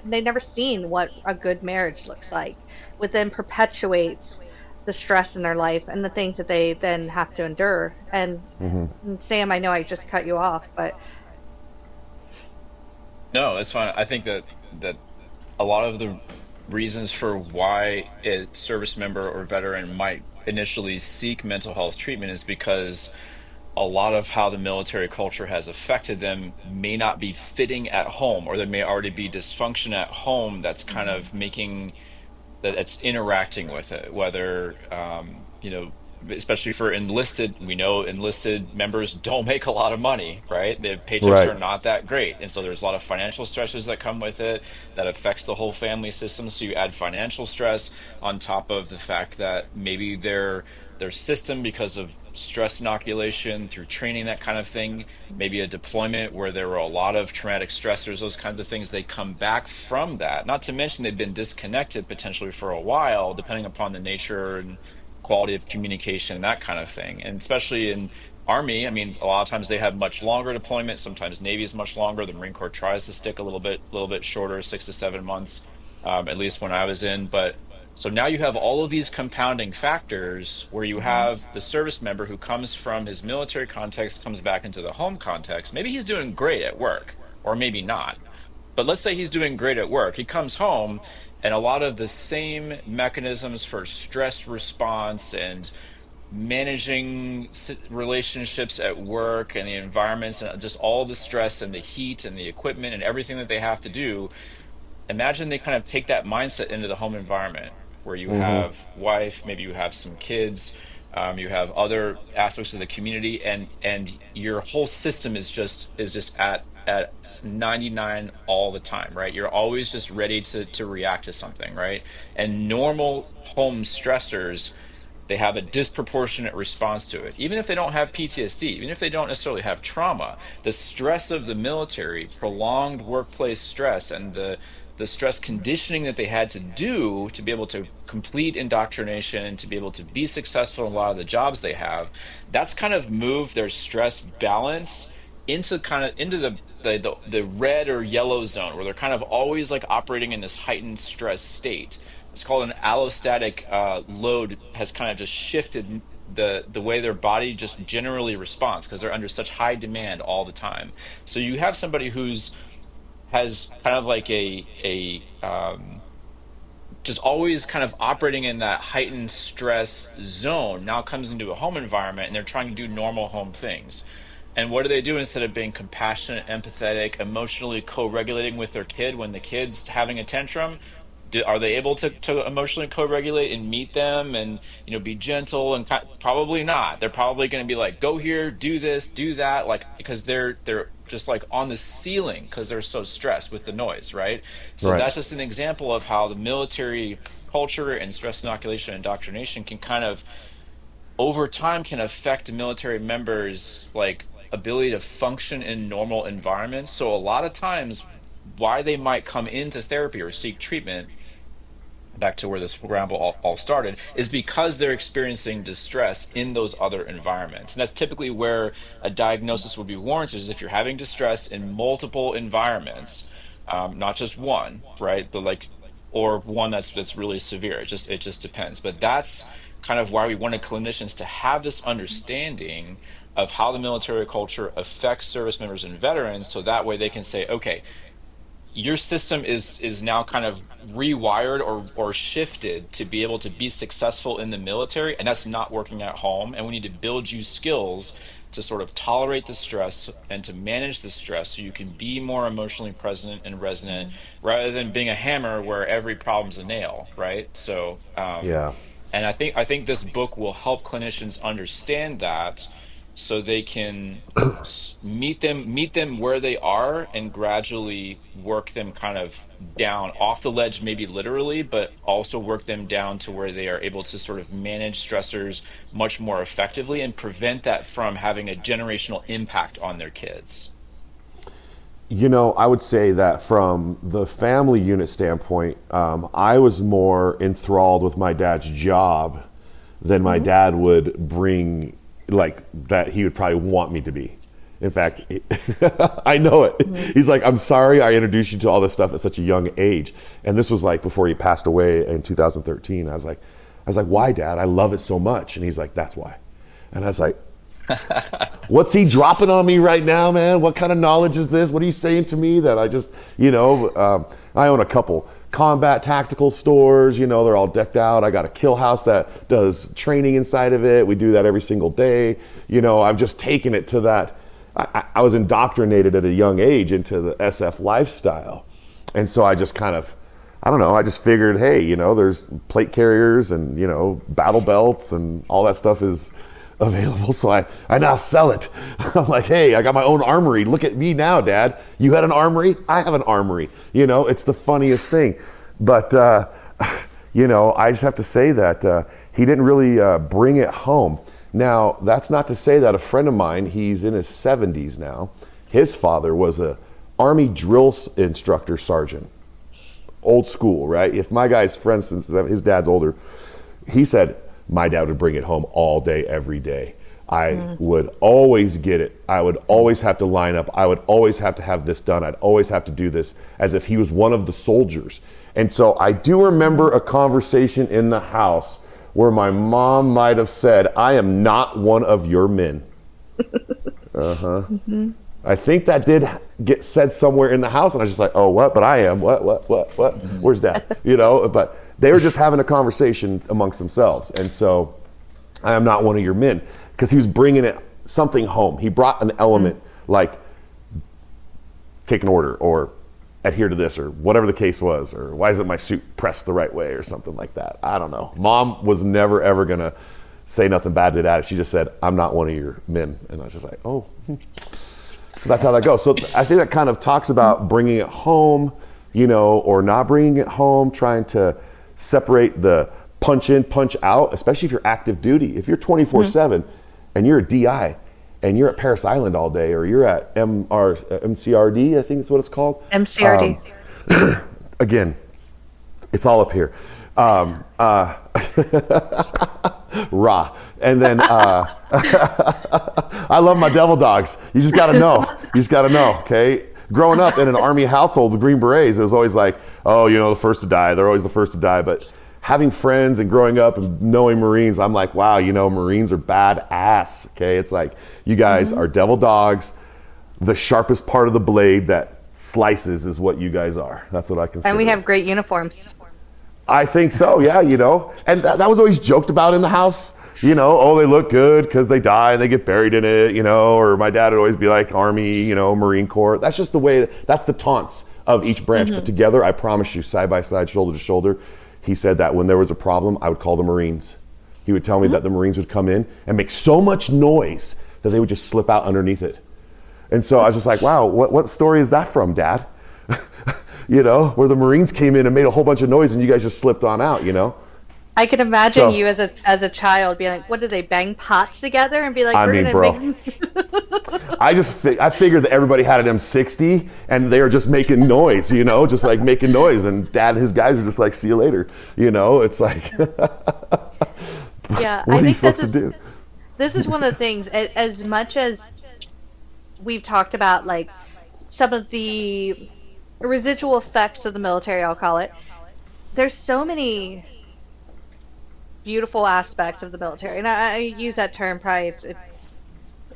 they never seen what a good marriage looks like, which then perpetuates the stress in their life and the things that they then have to endure. And Sam, I know I just cut you off, but No, it's fine. I think that a lot of the reasons for why a service member or veteran might initially seek mental health treatment is because a lot of how the military culture has affected them may not be fitting at home, or there may already be dysfunction at home that's kind of making that it's interacting with it, whether especially for enlisted, we know enlisted members don't make a lot of money, right? Their paychecks Right. are not that great, and so there's a lot of financial stresses that come with it that affects the whole family system. So you add financial stress on top of the fact that maybe their system, because of stress inoculation through training, that kind of thing, maybe a deployment where there were a lot of traumatic stressors, those kinds of things, they come back from that. Not to mention they've been disconnected potentially for a while, depending upon the nature and quality of communication, that kind of thing. And especially in Army, I mean, a lot of times they have much longer deployment. Sometimes Navy is much longer. The Marine Corps tries to stick a little bit shorter, 6 to 7 months, at least when I was in. But so now you have all of these compounding factors where you have the service member who comes from his military context, comes back into the home context. Maybe he's doing great at work, or maybe not. But let's say he's doing great at work. He comes home, and a lot of the same mechanisms for stress response and managing relationships at work and the environments and just all the stress and the heat and the equipment and everything that they have to do. Imagine they kind of take that mindset into the home environment where you have wife, maybe you have some kids, you have other aspects of the community, and your whole system is just at 99 all the time, right? You're always just ready to react to something, right? And normal home stressors, they have a disproportionate response to it. Even if they don't have PTSD, even if they don't necessarily have trauma, the stress of the military, prolonged workplace stress, and the stress conditioning that they had to do to be able to complete indoctrination and to be able to be successful in a lot of the jobs they have, that's kind of moved their stress balance into the red or yellow zone, where they're kind of always like operating in this heightened stress state. It's called an allostatic load, has kind of just shifted the way their body just generally responds because they're under such high demand all the time. So you have somebody who's has kind of like a just always kind of operating in that heightened stress zone, now comes into a home environment and they're trying to do normal home things. And what do they do instead of being compassionate, empathetic, emotionally co-regulating with their kid when the kid's having a tantrum? Are they able to emotionally co-regulate and meet them and be gentle and probably not. They're probably going to be like, go here, do this, do that, like because they're just like on the ceiling because they're so stressed with the noise, right? So Right. that's just an example of how the military culture and stress inoculation and indoctrination can kind of over time can affect military members like ability to function in normal environments. So a lot of times why they might come into therapy or seek treatment, back to where this ramble all started, is because they're experiencing distress in those other environments. And that's typically where a diagnosis would be warranted, is if you're having distress in multiple environments, not just one, right? But like, or one that's really severe. It just depends. But that's kind of why we wanted clinicians to have this understanding of how the military culture affects service members and veterans, so that way they can say, okay, your system is now kind of rewired or shifted to be able to be successful in the military, and that's not working at home. And we need to build you skills to sort of tolerate the stress and to manage the stress, so you can be more emotionally present and resonant, rather than being a hammer where every problem's a nail, right? So Yeah. and I think this book will help clinicians understand that, so they can meet them where they are, and gradually work them kind of down off the ledge, maybe literally, but also work them down to where they are able to sort of manage stressors much more effectively and prevent that from having a generational impact on their kids. I would say that from the family unit standpoint, I was more enthralled with my dad's job than my dad would bring, like, that he would probably want me to be. In fact, I know it. He's like, I'm sorry I introduced you to all this stuff at such a young age. And this was like before he passed away in 2013. I was like, why, Dad? I love it so much. And he's like, that's why. And I was like, what's he dropping on me right now, man? What kind of knowledge is this? What are you saying to me that I just, I own a couple combat tactical stores, they're all decked out. I got a kill house that does training inside of it. We do that every single day. I've just taken it to that. I was indoctrinated at a young age into the SF lifestyle. And so I just kind of, I don't know, I just figured, hey, there's plate carriers and, battle belts and all that stuff is available, so I now sell it. I'm like, hey, I got my own armory. Look at me now, Dad. You had an armory? I have an armory. It's the funniest thing. But, I just have to say that he didn't really bring it home. Now, that's not to say that a friend of mine, he's in his 70s now, his father was a Army drill instructor sergeant. Old school, right? If my guy's, for instance, his dad's older, he said, my dad would bring it home all day, every day. I would always get it. I would always have to line up. I would always have to have this done. I'd always have to do this, as if he was one of the soldiers. And so I do remember a conversation in the house where my mom might have said, I am not one of your men. I think that did get said somewhere in the house, and I was just like, oh, what? But I am. What? Where's Dad? But they were just having a conversation amongst themselves. And so I am not one of your men, because he was bringing something home. He brought an element like take an order or adhere to this or whatever the case was, or why isn't my suit pressed the right way or something like that. I don't know. Mom was never, ever going to say nothing bad to Dad. She just said, I'm not one of your men. And I was just like, oh. So that's how that goes. So I think that kind of talks about bringing it home, or not bringing it home, trying to separate the punch in, punch out, especially if you're active duty. If you're 24/7 and you're a DI and you're at Paris Island all day, or you're at MCRD, I think it's what it's called. MCRD. Again, it's all up here. Raw. And then I love my devil dogs. You just got to know. Okay? Growing up in an Army household, the Green Berets, it was always like, oh, the first to die. They're always the first to die. But having friends and growing up and knowing Marines, I'm like, wow, Marines are badass. Okay? It's like, you guys are devil dogs. The sharpest part of the blade that slices is what you guys are. That's what I consider. And we have great uniforms. I think so, yeah, And that was always joked about in the house. Oh, they look good because they die and they get buried in it, or my dad would always be like Army, Marine Corps. That's just the way, that's the taunts of each branch. But together, I promise you, side by side, shoulder to shoulder, he said that when there was a problem, I would call the Marines. He would tell me that the Marines would come in and make so much noise that they would just slip out underneath it. And so I was just like, wow, what story is that from, Dad? Where the Marines came in and made a whole bunch of noise and you guys just slipped on out, I can imagine So, you as a child being like, what do they bang pots together and be like, I we're mean, gonna make. bro, I figured that everybody had an M60 and they were just making noise, just like making noise. And dad and his guys are just like, see you later. It's like, Yeah, what I are you think supposed to do? this is one of the things. As much as we've talked about like some of the residual effects of the military, I'll call it. There's so many beautiful aspects of the military, and I use that term probably.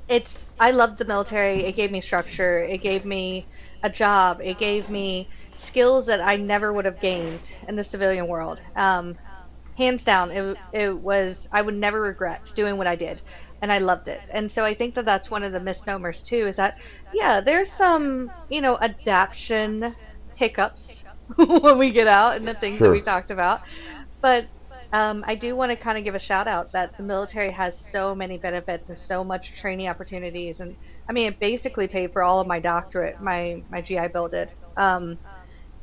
It's I loved the military. It gave me structure. It gave me a job. It gave me skills that I never would have gained in the civilian world. Hands down, it was I would never regret doing what I did, and I loved it. And so I think that that's one of the misnomers too. Is that yeah, there's some adaption hiccups when we get out and the things that we Sure, talked about, but I do want to kind of give a shout out that the military has so many benefits and so much training opportunities. And I mean, it basically paid for all of my doctorate, my GI Bill did.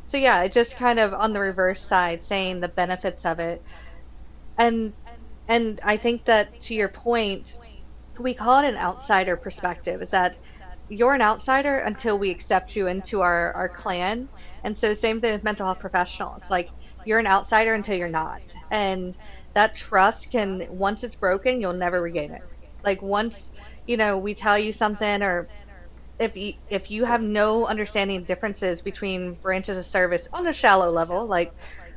So yeah, it just kind of on the reverse side, saying the benefits of it. And I think that to your point, we call it an outsider perspective, is that you're an outsider until we accept you into our clan. And so same thing with mental health professionals. Like you're an outsider until you're not. And that trust can once it's broken, you'll never regain it. Like once, we tell you something, or if you have no understanding of differences between branches of service on a shallow level, like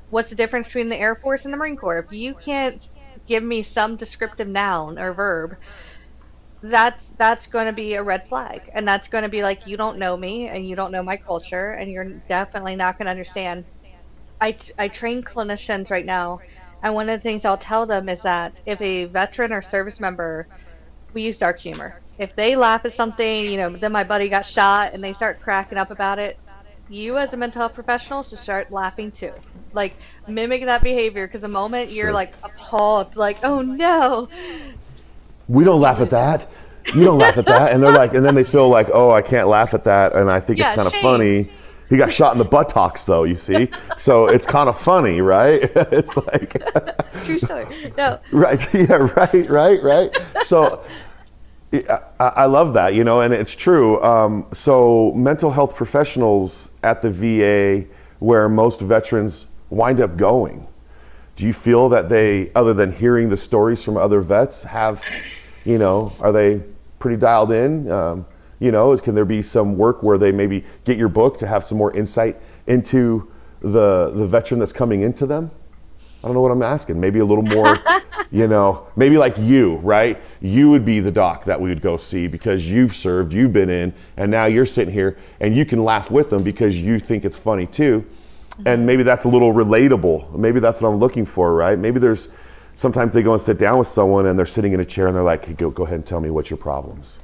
what's the difference between the Air Force and the Marine Corps? If you can't give me some descriptive noun or verb, that's going to be a red flag, and that's going to be like, you don't know me and you don't know my culture, and you're definitely not going to understand. I train clinicians right now, and one of the things I'll tell them is that if a veteran or service member, we use dark humor. If they laugh at something, then my buddy got shot and they start cracking up about it, you as a mental health professional should start laughing too. Like mimic that behavior, because the moment you're sure. like appalled, like, oh no, We don't you laugh at lose that. that. You don't laugh at that. And they're like, and then they feel like, oh, I can't laugh at that. And I think it's Yeah, kind of shame. funny. He got shot in the buttocks though, you see? So it's kind of funny, right? It's like, True story. No, right. Yeah, right. So I love that, and it's true. So mental health professionals at the VA, where most veterans wind up going, do you feel that they, other than hearing the stories from other vets, are they pretty dialed in? Can there be some work where they maybe get your book to have some more insight into the veteran that's coming into them? I don't know what I'm asking. Maybe a little more, maybe like you, right? You would be the doc that we would go see because you've served, you've been in, and now you're sitting here and you can laugh with them because you think it's funny too. And maybe that's a little relatable. Maybe that's what I'm looking for, right? Maybe sometimes they go and sit down with someone and they're sitting in a chair and they're like, hey, go ahead and tell me what's your problems.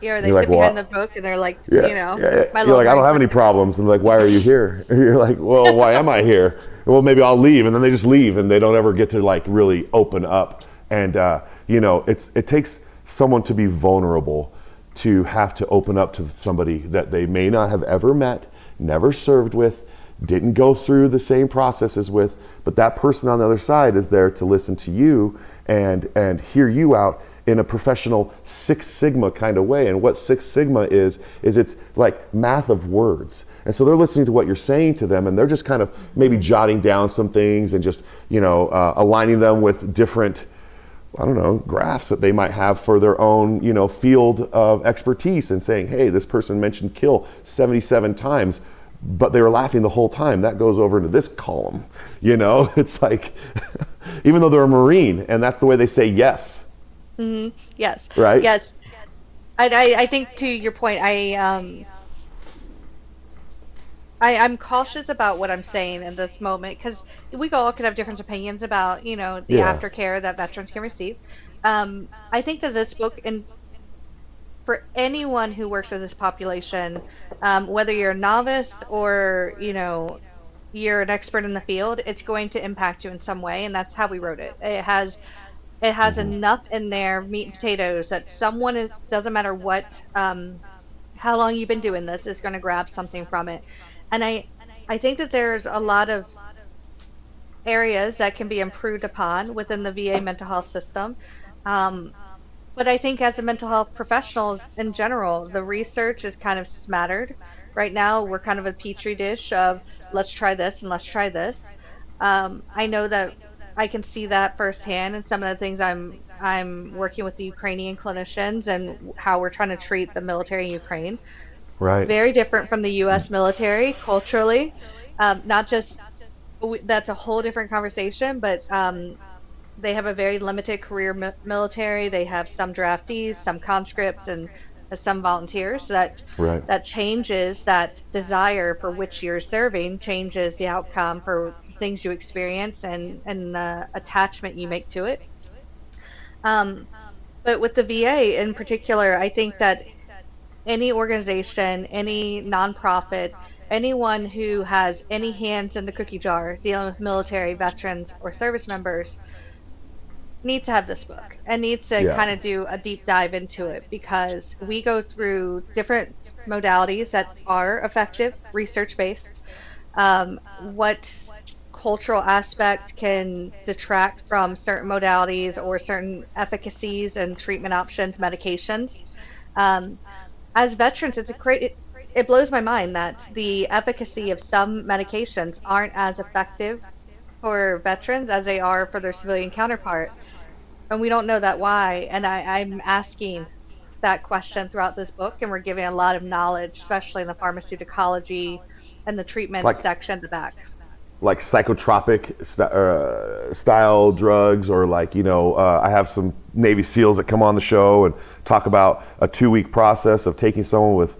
yeah, or And they you're like, sit behind the well, book and they're like, yeah. my You're little like, I don't brain. have any problems. And they're like, why are you here? And you're like, well, why am I here? Well, maybe I'll leave. And then they just leave and they don't ever get to like really open up. And, it takes someone to be vulnerable to have to open up to somebody that they may not have ever met, never served with, didn't go through the same processes with, but that person on the other side is there to listen to you and hear you out in a professional Six Sigma kind of way. And what Six Sigma is it's like math of words. And so they're listening to what you're saying to them and they're just kind of maybe jotting down some things and just, aligning them with different, I don't know, graphs that they might have for their own, field of expertise and saying, hey, this person mentioned kill 77 times, but they were laughing the whole time. That goes over into this column. It's like, even though they're a Marine and that's the way they say yes. Yes. Right? Yes. I think to your point, I'm cautious about what I'm saying in this moment, because we all could have different opinions about, the Yeah. aftercare that veterans can receive. I think that this book, and for anyone who works with this population, whether you're a novice or, you're an expert in the field, it's going to impact you in some way, and that's how we wrote it. It has enough in there, meat and potatoes, that someone doesn't matter how long you've been doing this, is going to grab something from it. And I think that there's a lot of areas that can be improved upon within the VA mental health system. Um, but I think as a mental health professionals in general, the research is kind of smattered. Right now, we're kind of a petri dish of let's try this and let's try this. I know that I can see that firsthand in some of the things I'm working with the Ukrainian clinicians and how we're trying to treat the military in Ukraine. Right. Very different from the U.S. military culturally. Not just that's a whole different conversation, but they have a very limited career military. They have some draftees, some conscripts, and some volunteers. So Right. that changes that desire for which you're serving, changes the outcome for things you experience and the attachment you make to it. Um, but with the VA in particular, I think that any organization, any nonprofit, anyone who has any hands in the cookie jar dealing with military veterans or service members needs to have this book and needs to Yeah. kind of do a deep dive into it because we go through different modalities that are effective, research based. What cultural aspects can detract from certain modalities or certain efficacies and treatment options, medications. Um, as veterans, it blows my mind that the efficacy of some medications aren't as effective for veterans as they are for their civilian counterpart, and we don't know that why. And I'm asking that question throughout this book, and we're giving a lot of knowledge, especially in the pharmaceuticology and the treatment Like section at the back. like psychotropic style drugs, or like, I have some Navy SEALs that come on the show and talk about a 2-week process of taking someone with,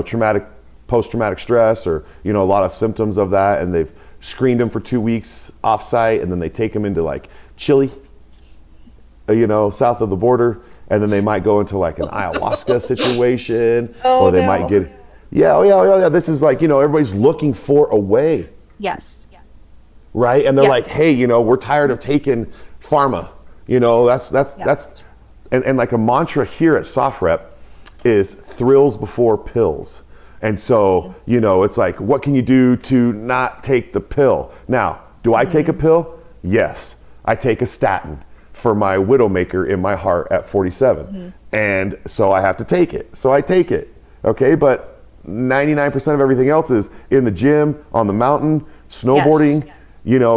traumatic, post-traumatic stress, or, a lot of symptoms of that, and they've screened them for 2 weeks off-site, and then they take them into like Chile, south of the border, and then they might go into like an ayahuasca situation, Oh or they might no. get, yeah, oh yeah, oh yeah. This is like, everybody's looking for a way, Yes. right? And they're Yes. like, hey, we're tired of taking pharma. That's and like a mantra here at SOFREP is thrills before pills. And so, it's like, what can you do to not take the pill? Now, do I take a pill? Yes. I take a statin for my widowmaker in my heart at 47. And so I have to take it. So I take it. Okay, but 99% of everything else is in the gym, on the mountain, snowboarding,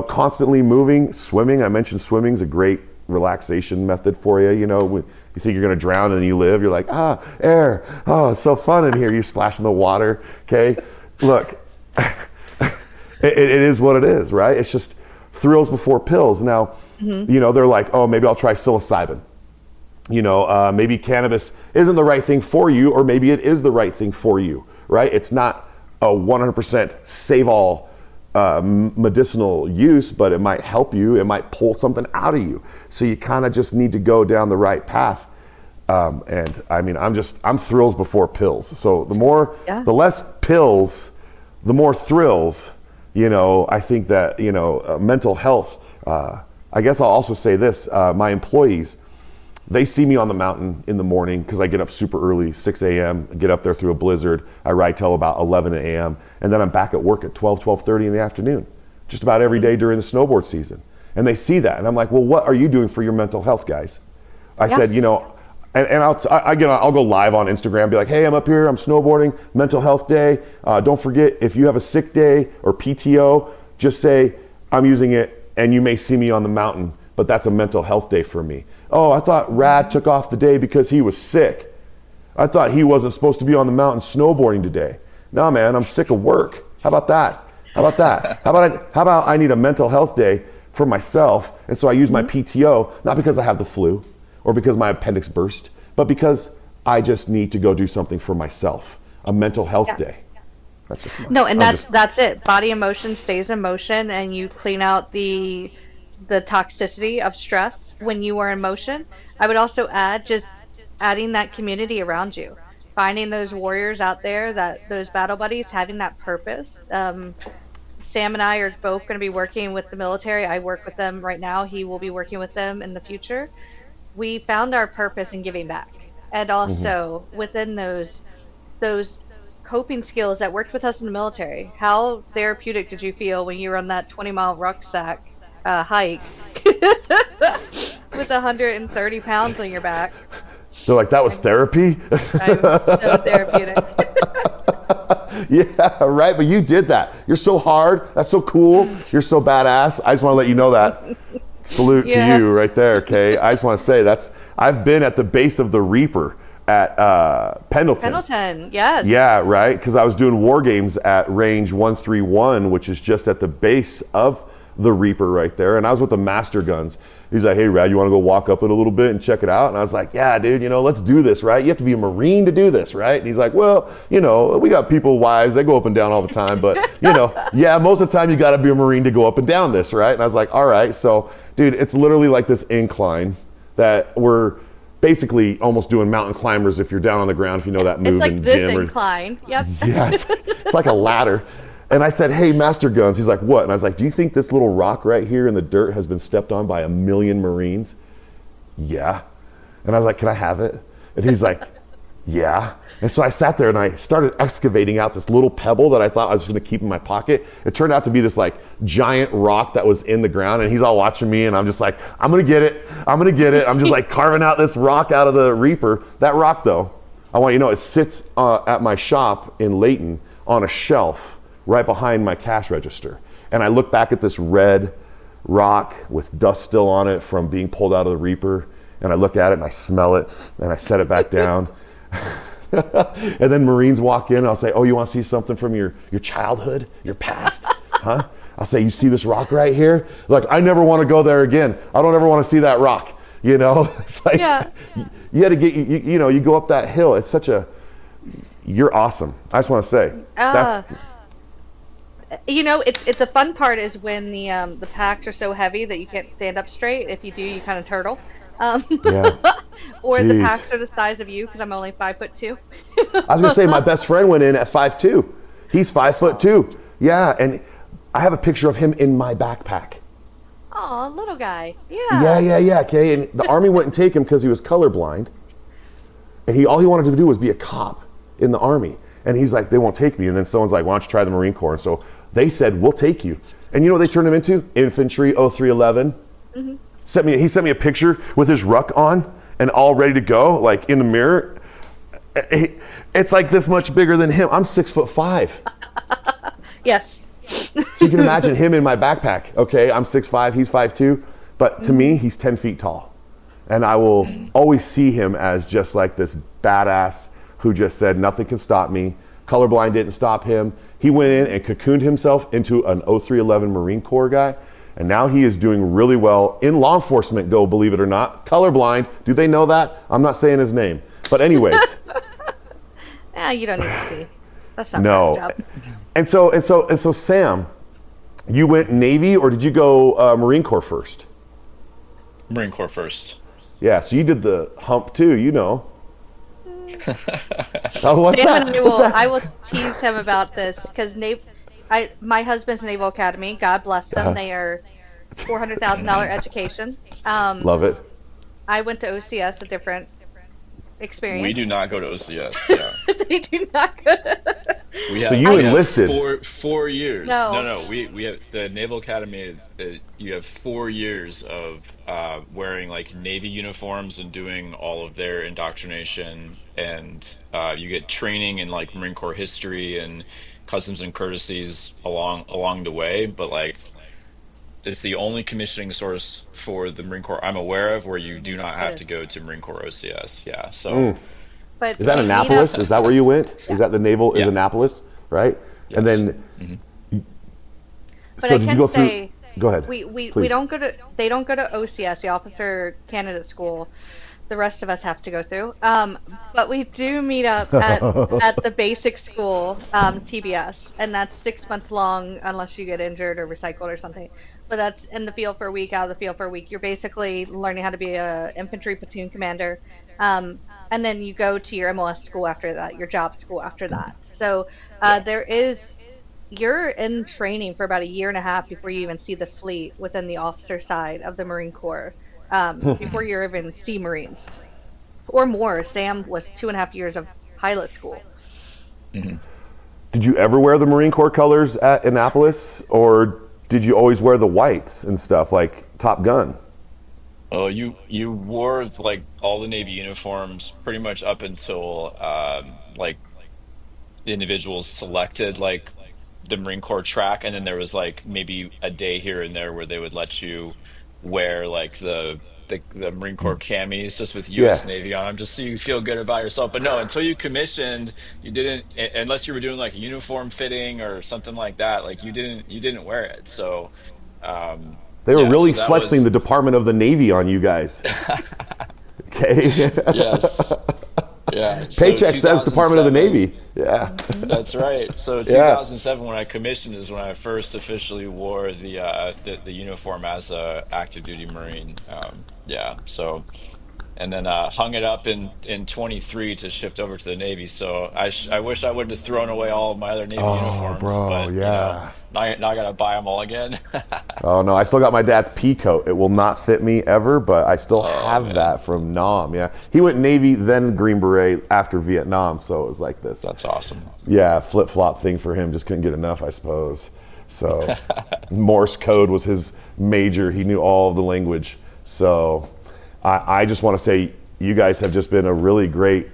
constantly moving, swimming. I mentioned swimming is a great relaxation method for you. When you think you're going to drown and you live, you're like, air. Oh, it's so fun in here. You splash in the water. Okay, look, it is what it is, right? It's just thrills before pills. Now, they're like, oh, maybe I'll try psilocybin. Maybe cannabis isn't the right thing for you, or maybe it is the right thing for you, right? It's not a 100% save all medicinal use, but it might help you. It might pull something out of you. So you kind of just need to go down the right path. And I mean, I'm thrills before pills. So the less pills, the more thrills. I think that, mental health, I guess I'll also say this, my employees, they see me on the mountain in the morning because I get up super early, 6 a.m., get up there through a blizzard. I ride till about 11 a.m. and then I'm back at work at 12:30 in the afternoon, just about every day during the snowboard season. And they see that. And I'm like, well, what are you doing for your mental health, guys? I said, and I'll go live on Instagram and be like, hey, I'm up here, I'm snowboarding, mental health day. Don't forget, if you have a sick day or PTO, just say, I'm using it, and you may see me on the mountain, but that's a mental health day for me. Oh, I thought Rad took off the day because he was sick. I thought he wasn't supposed to be on the mountain snowboarding today. No, man, I'm sick of work. How about that? How about I need a mental health day for myself, and so I use my PTO, not because I have the flu or because my appendix burst, but because I just need to go do something for myself, a mental health day. That's just No, and that's it. Body emotion stays in motion, and you clean out the toxicity of stress when you are in motion. I would also add just adding that community around you, finding those warriors out there, that those battle buddies, having that purpose. Sam and I are both going to be working with the military. I work with them right now. He will be working with them in the future. We found our purpose in giving back, and also within those coping skills that worked with us in the military. How therapeutic did you feel when you were on that 20-mile rucksack hike with 130 pounds on your back. They're like, that was therapy? I was so therapeutic. Yeah, right. But you did that. You're so hard. That's so cool. You're so badass. I just want to let you know that. Salute to you right there, okay? I just want to say I've been at the base of the Reaper at Pendleton. Pendleton, yes. Yeah, right. Because I was doing war games at range 131, which is just at the base of the Reaper right there. And I was with the master guns. He's like, hey, Rad, you want to go walk up it a little bit and check it out? And I was like, yeah, dude, let's do this, right? You have to be a Marine to do this, right? And he's like, well, we got people, wives, they go up and down all the time. But, yeah, most of the time you got to be a Marine to go up and down this, right? And I was like, all right. So, dude, it's literally like this incline that we're basically almost doing mountain climbers if you're down on the ground, if you know that move. It's like in this gym incline. Yep. Yeah, it's like a ladder. And I said, hey, Master Guns. He's like, what? And I was like, do you think this little rock right here in the dirt has been stepped on by 1 million Marines? Yeah. And I was like, can I have it? And he's like, yeah. And so I sat there and I started excavating out this little pebble that I thought I was going to keep in my pocket. It turned out to be this like giant rock that was in the ground. And he's all watching me and I'm just like, I'm going to get it. I'm going to get it. I'm just like carving out this rock out of the Reaper. That rock though, I want you to know, it sits at my shop in Layton on a shelf right behind my cash register. And I look back at this red rock with dust still on it from being pulled out of the Reaper. And I look at it and I smell it and I set it back down. And then Marines walk in and I'll say, oh, you want to see something from your childhood, your past? Huh? I'll say, you see this rock right here? Like, I never want to go there again. I don't ever want to see that rock. It's like, you had to get, you go up that hill. It's you're awesome. I just want to say, it's a fun part is when the packs are so heavy that you can't stand up straight. If you do, you kind of turtle. Or the packs are the size of you because I'm only 5'2". I was gonna say my best friend went in at 5'2". He's 5'2". Yeah, and I have a picture of him in my backpack. Oh, little guy. Yeah. Yeah. Okay, and the Army wouldn't take him because he was colorblind, and all he wanted to do was be a cop in the Army. And he's like, they won't take me. And then someone's like, why don't you try the Marine Corps? And so they said, we'll take you. And you know what they turned him into? Infantry 0311. Mm-hmm. He sent me a picture with his ruck on and all ready to go, like in the mirror. It's like this much bigger than him. I'm 6'5". Yes. So you can imagine him in my backpack. Okay, I'm 6'5", he's 5'2", but to me, he's 10 feet tall. And I will always see him as just like this badass who just said, nothing can stop me. Colorblind didn't stop him. He went in and cocooned himself into an 0311 Marine Corps guy. And now he is doing really well in law enforcement, go believe it or not. Colorblind, do they know that? I'm not saying his name. But anyways. You don't need to see. That's not no. my job. And so Sam, you went Navy or did you go Marine Corps first? Marine Corps first. Yeah, so you did the hump too, Oh, what's Sam that? I will tease him about this because my husband's Naval Academy. God bless them. They are $400,000 education. Love it. I went to OCS, a different experience. We do not go to OCS. Yeah. They do not go to. So you enlisted 4 years. No. No. We have the Naval Academy. You have 4 years of wearing like Navy uniforms and doing all of their indoctrination, and you get training in like Marine Corps history and customs and courtesies along the way. But like, it's the only commissioning source for the Marine Corps I'm aware of where you do not have to go to Marine Corps OCS. Yeah. So. But is that Annapolis? Is that where you went? Yeah. Is that the naval? Is Annapolis, right? Yes. And then. But so I did can you go say through? Go ahead. We don't go to. They don't go to OCS, the Officer Candidate School. The rest of us have to go through. But we do meet up at the basic school, TBS, and that's 6 months long unless you get injured or recycled or something. But that's in the field for a week, out of the field for a week. You're basically learning how to be a infantry platoon commander. And then you go to your MLS school after that, your job school after that. So you're in training for about 1.5 years before you even see the fleet within the officer side of the Marine Corps, before you even see Marines. Or more. Sam was 2.5 years of pilot school. Mm-hmm. Did you ever wear the Marine Corps colors at Annapolis, or did you always wear the whites and stuff like Top Gun? Oh, you wore like all the Navy uniforms pretty much up until like the individuals selected like the Marine Corps track, and then there was like maybe a day here and there where they would let you wear like the Marine Corps camis just with Yeah. U.S. Navy on them, just so you feel good about yourself. But no, until you commissioned, you didn't, unless you were doing like a uniform fitting or something like that. Like you didn't wear it. So They were yeah, really so that flexing the was Department of the Navy on you guys. Okay. yes, yeah. So Paycheck says Department of the 2007. Navy. Yeah. That's right. So Yeah. 2007, when I commissioned, is when I first officially wore the uniform as a active duty Marine. Yeah. So and then hung it up in 23 to shift over to the Navy. So I wish I would have thrown away all of my other Navy Oh, uniforms, bro. but you know, Yeah. now I gotta buy them all again. Oh no, I still got my dad's pea coat. It will not fit me ever, but I still Oh have man, that from Nam. Yeah, he went Navy, then Green Beret after Vietnam, so it was like this. that's awesome. Yeah, flip flop thing for him. Just couldn't get enough, I suppose. So Morse code was his major. He knew all of the language. So I just want to say you guys have just been a really great,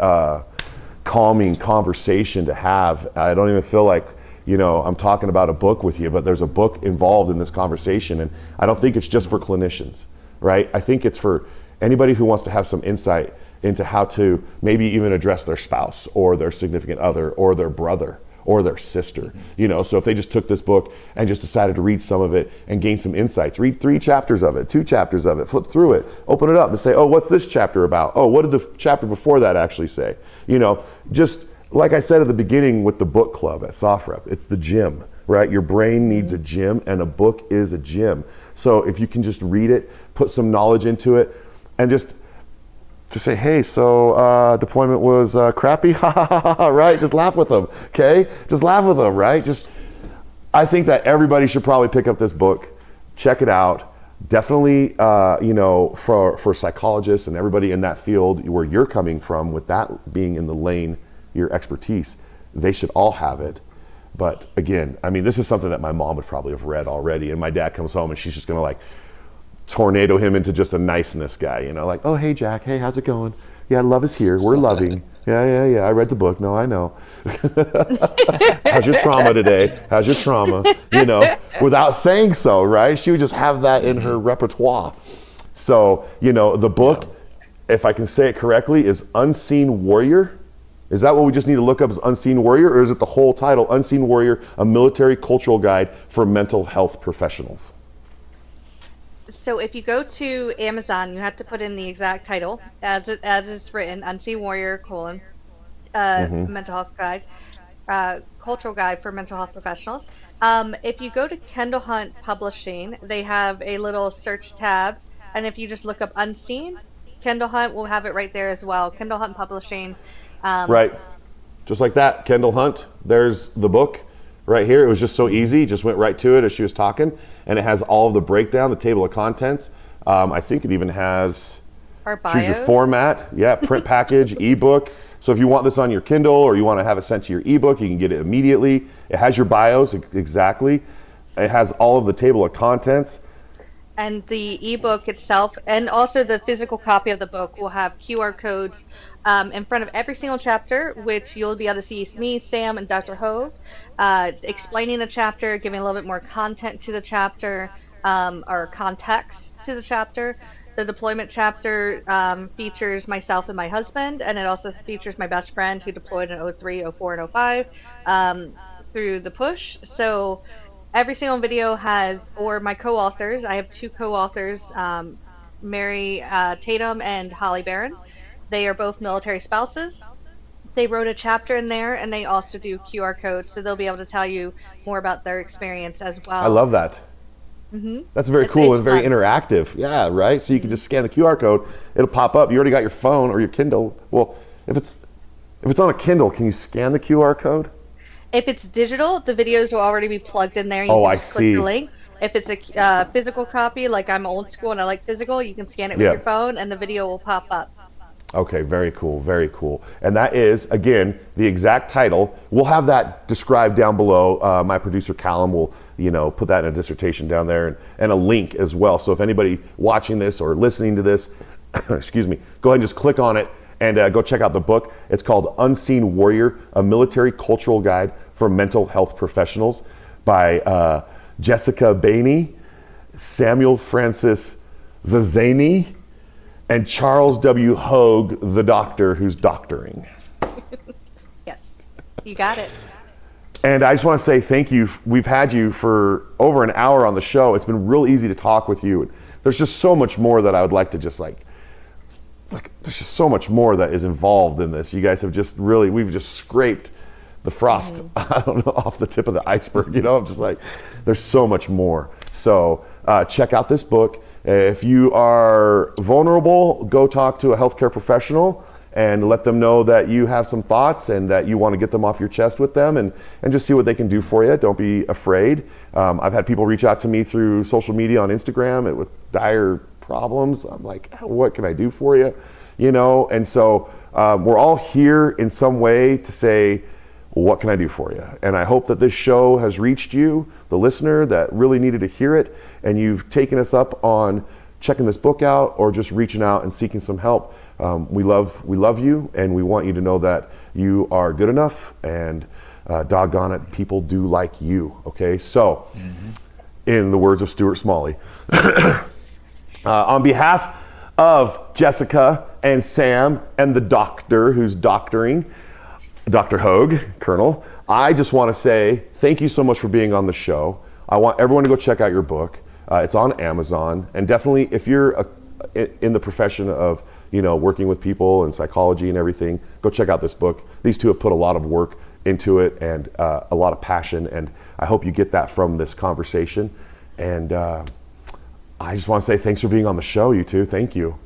calming conversation to have. I don't even feel like, I'm talking about a book with you, but there's a book involved in this conversation. And I don't think it's just for clinicians, right? I think it's for anybody who wants to have some insight into how to maybe even address their spouse or their significant other or their brother or their sister. So if they just took this book and just decided to read some of it and gain some insights, read 3 chapters of it, 2 chapters of it, flip through it, open it up and say, oh, what's this chapter about? Oh, what did the chapter before that actually say? Just like I said at the beginning with the book club at SOFREP, it's the gym, right? Your brain needs a gym, and a book is a gym. So if you can just read it, put some knowledge into it, and just say, hey, so deployment was crappy, right? Just laugh with them, okay? Just laugh with them, right? I think that everybody should probably pick up this book, check it out. Definitely, for psychologists and everybody in that field where you're coming from, with that being in the lane, your expertise, they should all have it. But again, this is something that my mom would probably have read already, and my dad comes home and she's just gonna like tornado him into just a niceness guy, like, oh, hey, Jack, hey, how's it going? Yeah, love is here, we're loving. Yeah, I read the book, no, I know. How's your trauma today? How's your trauma? Without saying so, right? She would just have that in her repertoire. So, the book, if I can say it correctly, is Unseen Warrior. Is that what we just need to look up, as Unseen Warrior, or is it the whole title, Unseen Warrior, a military cultural guide for mental health professionals? So if you go to Amazon, you have to put in the exact title as it's written, Unseen Warrior, mental health guide, cultural guide for mental health professionals. If you go to Kendall Hunt Publishing, they have a little search tab, and if you just look up Unseen, Kendall Hunt will have it right there as well. Kendall Hunt Publishing. Right. Just like that, Kendall Hunt, there's the book right here. It was just so easy, just went right to it as she was talking, and it has all of the breakdown, the table of contents. I think it even has Our choose your bios. format, print package, ebook. So if you want this on your Kindle or you want to have it sent to your ebook, you can get it immediately. It has your bios, exactly. It has all of the table of contents. And the ebook itself, and also the physical copy of the book, will have QR codes in front of every single chapter, which you'll be able to see me, Sam, and Dr. Hove explaining the chapter, giving a little bit more content to the chapter, or context to the chapter. The deployment chapter features myself and my husband, and it also features my best friend who deployed in 03, 04, and 05 through the push. So every single video has, or my co-authors, I have 2 co-authors, Mary Tatum and Holly Barron. They are both military spouses. They wrote a chapter in there, and they also do QR codes, so they'll be able to tell you more about their experience as well. I love that. That's very cool It's and very fun. interactive. Yeah, right? So you can just scan the QR code, it'll pop up. You already got your phone or your Kindle. Well, if it's on a Kindle, can you scan the QR code? If it's digital, the videos will already be plugged in there. You Oh, can I just click the see. link. If it's a physical copy, like I'm old school and I like physical, you can scan it with Yeah. your phone, and the video will pop up. Okay, very cool, very cool. And that is, again, the exact title. We'll have that described down below. My producer Callum will, put that in a dissertation down there and a link as well. So if anybody watching this or listening to this, excuse me, go ahead and just click on it and go check out the book. It's called Unseen Warrior, a military cultural guide for mental health professionals by Jessica Behne, Samuel Francis Zasadny, and Charles W. Hogue, the doctor who's doctoring. Yes, you got it. And I just want to say thank you. We've had you for over an hour on the show. It's been real easy to talk with you. There's just so much more that I would like to just there's just so much more that is involved in this. You guys have just really, we've just scraped the frost, I don't know, off the tip of the iceberg. I'm just like, there's so much more. So check out this book. If you are vulnerable, go talk to a healthcare professional and let them know that you have some thoughts and that you want to get them off your chest with them and just see what they can do for you. Don't be afraid. I've had people reach out to me through social media on Instagram with dire problems. I'm like, what can I do for you? And so we're all here in some way to say, what can I do for you? And I hope that this show has reached you, the listener that really needed to hear it, and you've taken us up on checking this book out or just reaching out and seeking some help. We love you, and we want you to know that you are good enough, and doggone it, people do like you. Okay, so in the words of Stuart Smalley, on behalf of Jessica and Sam and the doctor who's doctoring, Dr. Hogue, Colonel, I just want to say thank you so much for being on the show. I want everyone to go check out your book. It's on Amazon, and definitely if you're in the profession of working with people and psychology and everything, go check out this book. These two have put a lot of work into it and a lot of passion, and I hope you get that from this conversation. And I just want to say thanks for being on the show, you two. Thank you.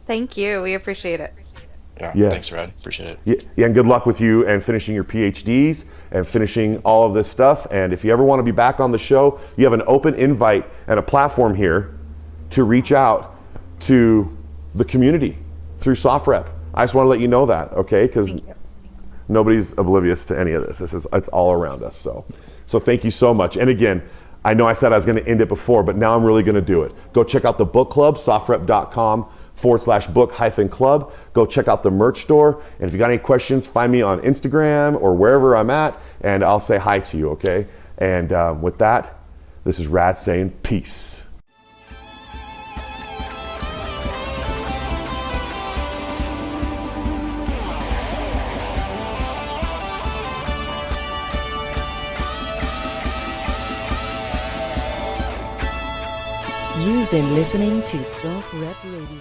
Thank you. We appreciate it. Yeah, Yes. thanks, Brad. Appreciate it. Yeah, and good luck with you and finishing your PhDs and finishing all of this stuff. And if you ever want to be back on the show, you have an open invite and a platform here to reach out to the community through SOFREP. I just want to let you know that, okay? Because nobody's oblivious to any of this. It's all around us. So thank you so much. And again, I know I said I was going to end it before, but now I'm really going to do it. Go check out the book club, sofrep.com/book-club. Go check out the merch store. And if you got any questions, find me on Instagram or wherever I'm at, and I'll say hi to you, okay? And with that, this is Rad saying peace. You've been listening to SOFREP Radio.